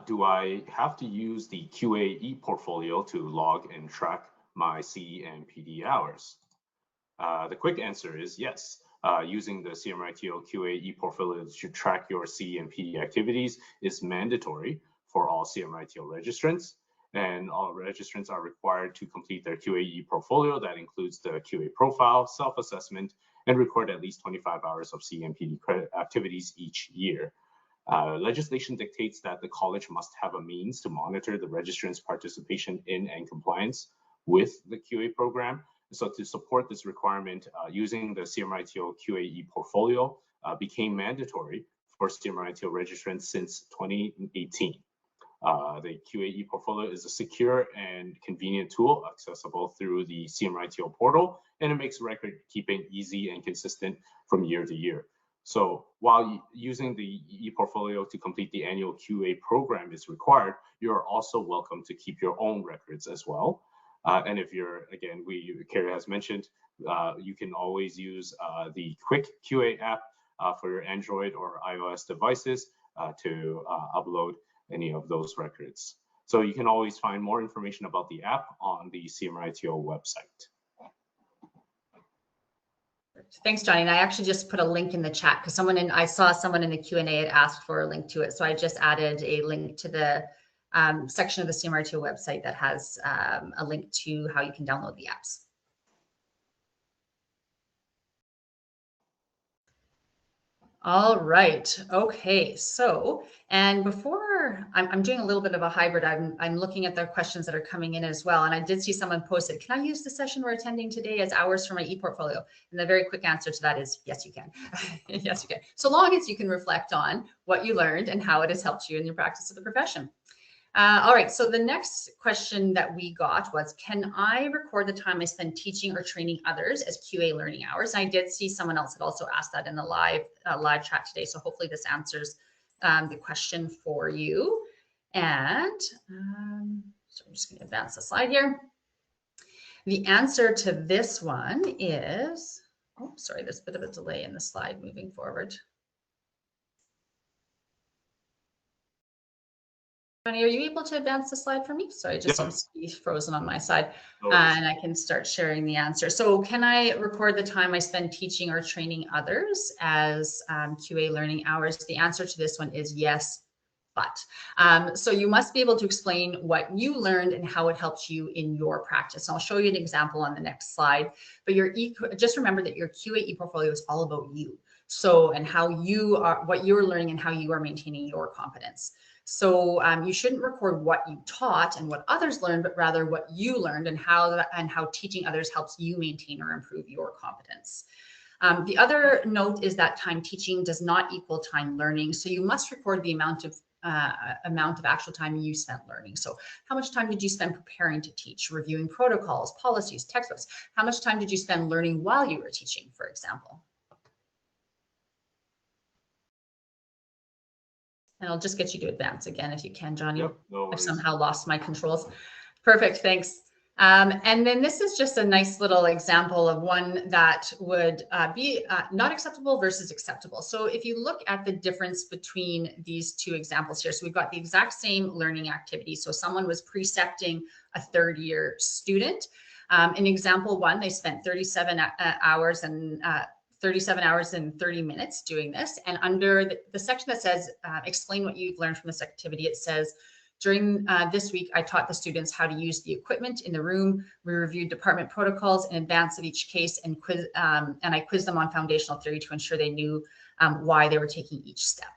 [SPEAKER 3] Do I have to use the QA e-portfolio to log and track my CE and PD hours? The quick answer is yes. Using the CMRITO QA e-portfolio to track your CE and PD activities is mandatory for all CMRITO registrants, and all registrants are required to complete their QA e-portfolio. That includes the QA profile, self-assessment, and record at least 25 hours of CE and PD credit activities each year. Legislation dictates that the college must have a means to monitor the registrant's participation in and compliance with the QA program. So to support this requirement, using the CMRITO QA e-portfolio became mandatory for CMRITO registrants since 2018. The QA e-portfolio is a secure and convenient tool accessible through the CMRITO portal, and it makes record keeping easy and consistent from year to year. So while using the e-portfolio to complete the annual QA program is required, you're also welcome to keep your own records as well. And if you're, again, Carrie has mentioned, you can always use the Quick QA app for your Android or iOS devices to upload any of those records. So you can always find more information about the app on the CMRITO website.
[SPEAKER 2] Thanks, Johnny. And I actually just put a link in the chat because I saw someone in the Q&A had asked for a link to it. So I just added a link to the section of the CMRITO website that has a link to how you can download the apps. All right. Okay. So, and before I'm doing a little bit of a hybrid, I'm looking at the questions that are coming in as well. And I did see someone posted, can I use the session we're attending today as hours for my e-portfolio? And the very quick answer to that is yes, you can. Yes, you can. So long as you can reflect on what you learned and how it has helped you in your practice of the profession. All right, so the next question that we got was, can I record the time I spend teaching or training others as QA learning hours? And I did see someone else had also asked that in the live chat today. So hopefully this answers the question for you. And so I'm just going to advance the slide here. The answer to this one is, oh, sorry, there's a bit of a delay in the slide moving forward. Johnny, are you able to advance the slide for me? Sorry, just seems to be frozen on my side. And I can start sharing the answer. So can I record the time I spend teaching or training others as QA learning hours? The answer to this one is yes, but. So you must be able to explain what you learned and how it helped you in your practice. And I'll show you an example on the next slide. But just remember that your QA e-portfolio is all about you. So, and how you are, what you're learning and how you are maintaining your competence. So you shouldn't record what you taught and what others learned, but rather what you learned and how teaching others helps you maintain or improve your competence. The other note is that time teaching does not equal time learning. So you must record the amount of actual time you spent learning. So how much time did you spend preparing to teach, reviewing protocols, policies, textbooks? How much time did you spend learning while you were teaching, for example? And I'll just get you to advance again if you can, Johnny.
[SPEAKER 3] Yep, no worries.
[SPEAKER 2] I've somehow lost my controls. Perfect, thanks. And then this is just a nice little example of one that would be not acceptable versus acceptable. So if you look at the difference between these two examples here, so we've got the exact same learning activity. So someone was precepting a third-year student. In example one, they spent 37 hours and 30 minutes doing this. And under the section that says, explain what you've learned from this activity, it says, during this week, I taught the students how to use the equipment in the room. We reviewed department protocols in advance of each case and I quizzed them on foundational theory to ensure they knew why they were taking each step.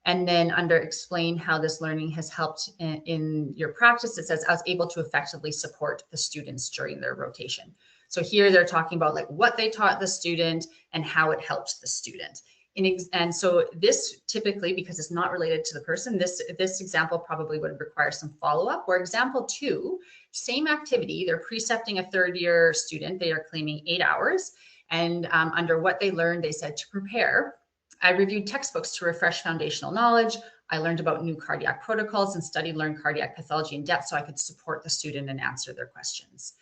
[SPEAKER 2] And then under explain how this learning has helped in your practice, it says, I was able to effectively support the students during their rotation. So here they're talking about like what they taught the student and how it helped the student. And so this typically, because it's not related to the person, this example probably would require some follow-up. Or example 2, same activity, they're precepting a third-year student, they are claiming 8 hours, and under what they learned, they said to prepare, I reviewed textbooks to refresh foundational knowledge. I learned about new cardiac protocols and learned cardiac pathology in depth so I could support the student and answer their questions.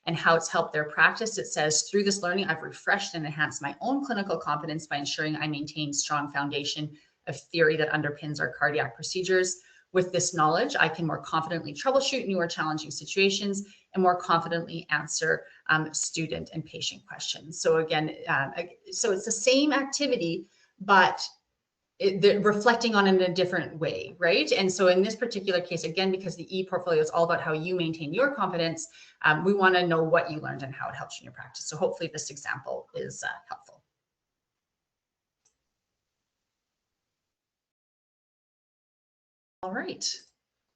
[SPEAKER 2] And how it's helped their practice, it says, through this learning, I've refreshed and enhanced my own clinical competence by ensuring I maintain strong foundation of theory that underpins our cardiac procedures. With this knowledge, I can more confidently troubleshoot newer challenging situations and more confidently answer student and patient questions. So again, so it's the same activity, but they're reflecting on it in a different way, right? And so in this particular case, again, because the e-portfolio is all about how you maintain your competence, we want to know what you learned and how it helps you in your practice. So hopefully this example is helpful. All right.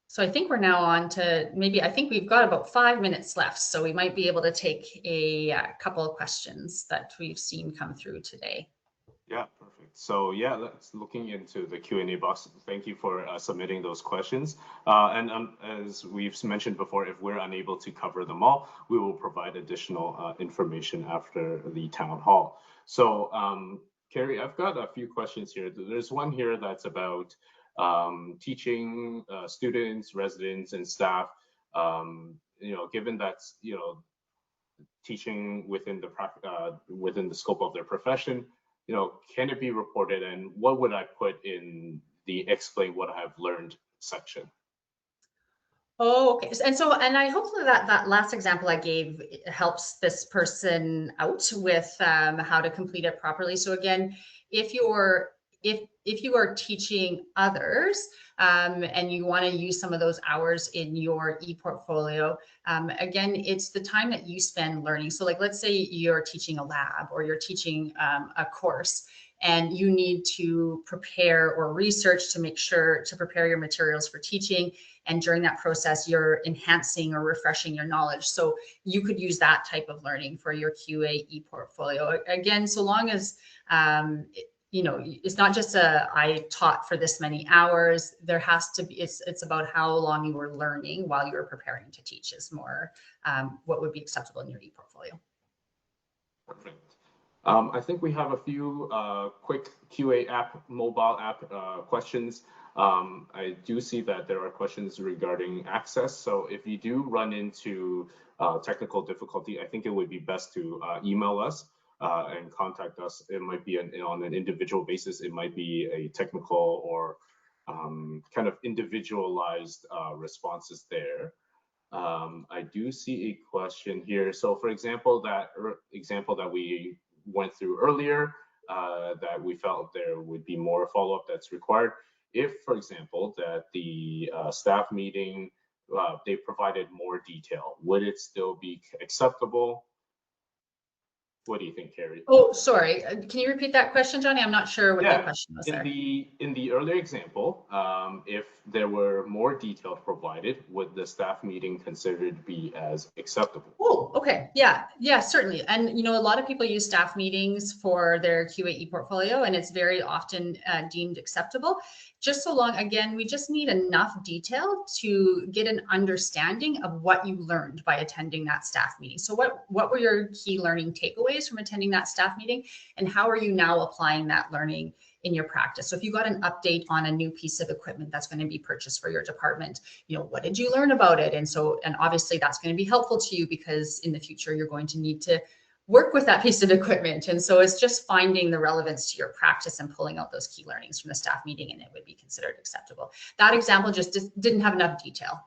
[SPEAKER 2] So I think we're now on to I think we've got about 5 minutes left. So we might be able to take a couple of questions that we've seen come through today.
[SPEAKER 3] Yeah, perfect. So yeah, let's looking into the Q&A box. Thank you for submitting those questions. And as we've mentioned before, if we're unable to cover them all, we will provide additional information after the town hall. So Carrie, I've got a few questions here. There's one here that's about teaching students, residents, and staff. Given that's teaching within the scope of their profession, can it be reported, and what would I put in the explain what I have learned section?
[SPEAKER 2] Oh, okay. And I hope that last example I gave helps this person out with how to complete it properly. So again, if you are teaching others and you want to use some of those hours in your e-portfolio, again, it's the time that you spend learning. So like, let's say you're teaching a lab or you're teaching a course, and you need to prepare or research to make sure to prepare your materials for teaching. And during that process, you're enhancing or refreshing your knowledge. So you could use that type of learning for your QA e-portfolio. Again, so long as, it's not just I taught for this many hours. There has to be, it's about how long you were learning while you were preparing to teach is more what would be acceptable in your e-portfolio.
[SPEAKER 3] Perfect. I think we have a few quick QA mobile app questions. I do see that there are questions regarding access. So if you do run into technical difficulty, I think it would be best to email us and contact us. It might be on an individual basis. It might be a technical or kind of individualized responses there. I do see a question here. So for example, that we went through earlier, that we felt there would be more follow-up that's required. If, for example, that the staff meeting, they provided more detail, would it still be acceptable? What do you think, Carrie?
[SPEAKER 2] Oh, sorry. Can you repeat that question, Johnny? I'm not sure what the question was there.
[SPEAKER 3] In the earlier example, if there were more detail provided, would the staff meeting considered to be as acceptable?
[SPEAKER 2] Oh, okay. Yeah, certainly. And a lot of people use staff meetings for their QA e-portfolio, and it's very often deemed acceptable. Just so long, again, we just need enough detail to get an understanding of what you learned by attending that staff meeting. So what were your key learning takeaways from attending that staff meeting, and how are you now applying that learning in your practice? So if you got an update on a new piece of equipment that's going to be purchased for your department, what did you learn about it? And obviously that's going to be helpful to you because in the future you're going to need to work with that piece of equipment. And so it's just finding the relevance to your practice and pulling out those key learnings from the staff meeting, and it would be considered acceptable. That example just didn't have enough detail.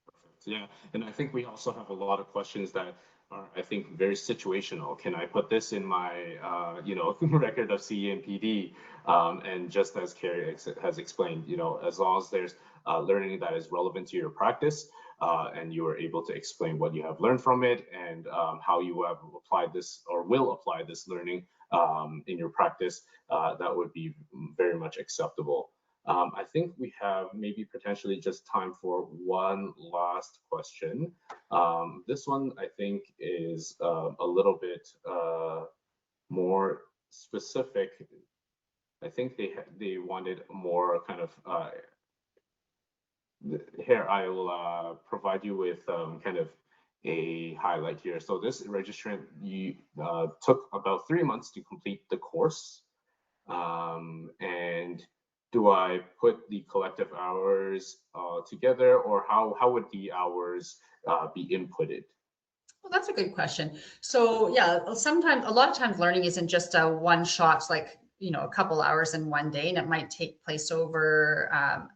[SPEAKER 3] Perfect. Yeah, and I think we also have a lot of questions that are, I think, very situational. Can I put this in my, record of CMPD? And just as Carrie has explained, as long as there's learning that is relevant to your practice, and you are able to explain what you have learned from it and how you have applied this or will apply this learning in your practice, that would be very much acceptable. I think we have maybe potentially just time for one last question. This one I think is a little bit more specific. I think they wanted more kind of here I will provide you with kind of a highlight here. So this registrant took about 3 months to complete the course. And do I put the collective hours together, or how would the hours be inputted?
[SPEAKER 2] Well, that's a good question. So yeah, a lot of times learning isn't just a one shot, like, a couple hours in one day, and it might take place over,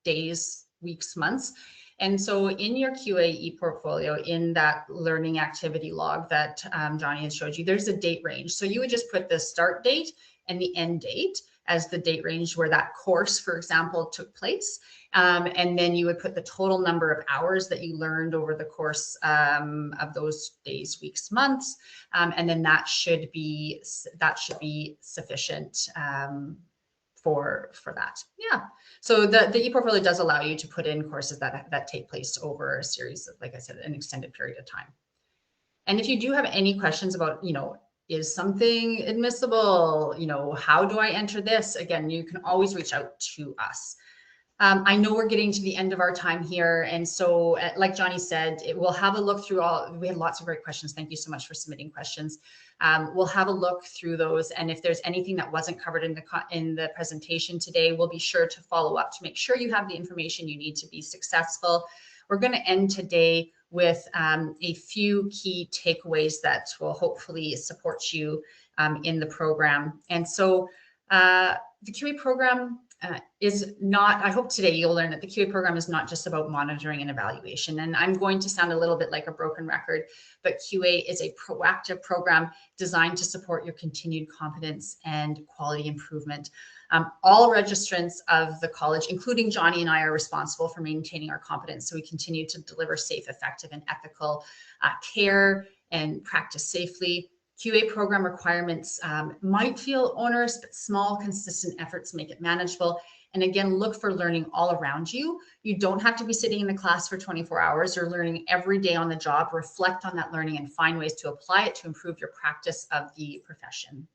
[SPEAKER 2] days, weeks, months. And so in your QA portfolio, in that learning activity log that Johnny has showed you, there's a date range. So you would just put the start date and the end date as the date range where that course, for example, took place. And then you would put the total number of hours that you learned over the course of those days, weeks, months. And then that should be sufficient for that. Yeah. So the ePortfolio does allow you to put in courses that take place over a series of, like I said, an extended period of time. And if you do have any questions about, is something admissible? How do I enter this? Again, you can always reach out to us. I know we're getting to the end of our time here. And so like Johnny said, we'll have a look through we had lots of great questions. Thank you so much for submitting questions. We'll have a look through those. And if there's anything that wasn't covered in the presentation today, we'll be sure to follow up to make sure you have the information you need to be successful. We're going to end today with a few key takeaways that will hopefully support you in the program. And so the QA program is not, I hope today you'll learn that the QA program is not just about monitoring and evaluation. And I'm going to sound a little bit like a broken record, but QA is a proactive program designed to support your continued competence and quality improvement. All registrants of the college, including Johnny and I, are responsible for maintaining our competence so we continue to deliver safe, effective, and ethical care and practice safely. QA program requirements might feel onerous, but small, consistent efforts make it manageable. And again, look for learning all around you. You don't have to be sitting in the class for 24 hours. You're learning every day on the job. Reflect on that learning and find ways to apply it to improve your practice of the profession.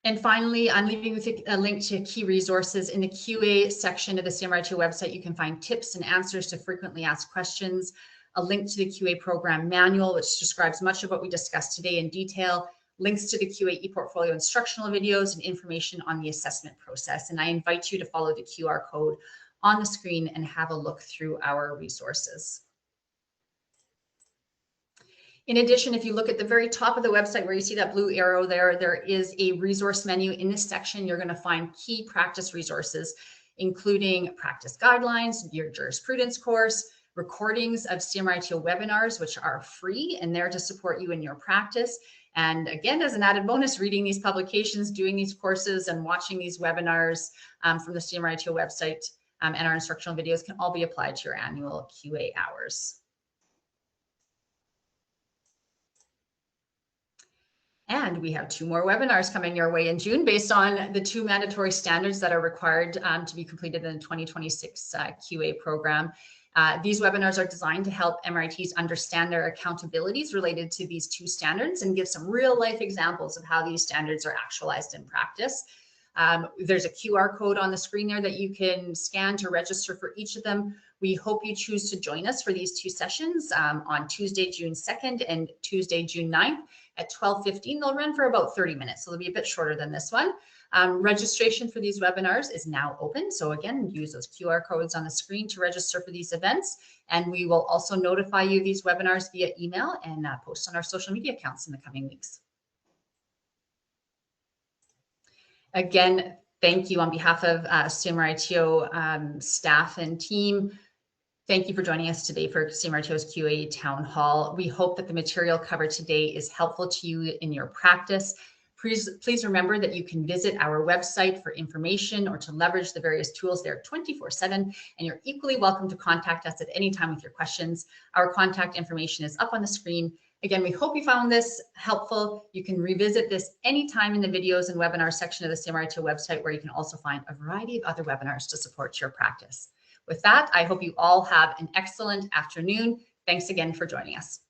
[SPEAKER 2] And finally, I'm leaving with a link to key resources. In the QA section of the CMRITO website, you can find tips and answers to frequently asked questions, a link to the QA program manual, which describes much of what we discussed today in detail, links to the QA ePortfolio instructional videos, and information on the assessment process. And I invite you to follow the QR code on the screen and have a look through our resources. In addition, if you look at the very top of the website where you see that blue arrow there, there is a resource menu. In this section, you're going to find key practice resources, including practice guidelines, your jurisprudence course, recordings of CMRITO webinars, which are free and there to support you in your practice. And again, as an added bonus, reading these publications, doing these courses, and watching these webinars from the CMRITO website and our instructional videos can all be applied to your annual QA hours. And we have 2 more webinars coming your way in June based on the 2 mandatory standards that are required to be completed in the 2026 QA program. These webinars are designed to help MRITs understand their accountabilities related to these 2 standards and give some real life examples of how these standards are actualized in practice. There's a QR code on the screen there that you can scan to register for each of them. We hope you choose to join us for these 2 sessions on Tuesday, June 2nd and Tuesday, June 9th at 12:15. They'll run for about 30 minutes, so they'll be a bit shorter than this one. Registration for these webinars is now open. So again, use those QR codes on the screen to register for these events. And we will also notify you of these webinars via email and post on our social media accounts in the coming weeks. Again, thank you on behalf of CMRITO staff and team. Thank you for joining us today for CMRITO's QA Town Hall. We hope that the material covered today is helpful to you in your practice. Please remember that you can visit our website for information or to leverage the various tools there 24/7, and you're equally welcome to contact us at any time with your questions. Our contact information is up on the screen. Again, we hope you found this helpful. You can revisit this anytime in the videos and webinars section of the CMRITO website, where you can also find a variety of other webinars to support your practice. With that, I hope you all have an excellent afternoon. Thanks again for joining us.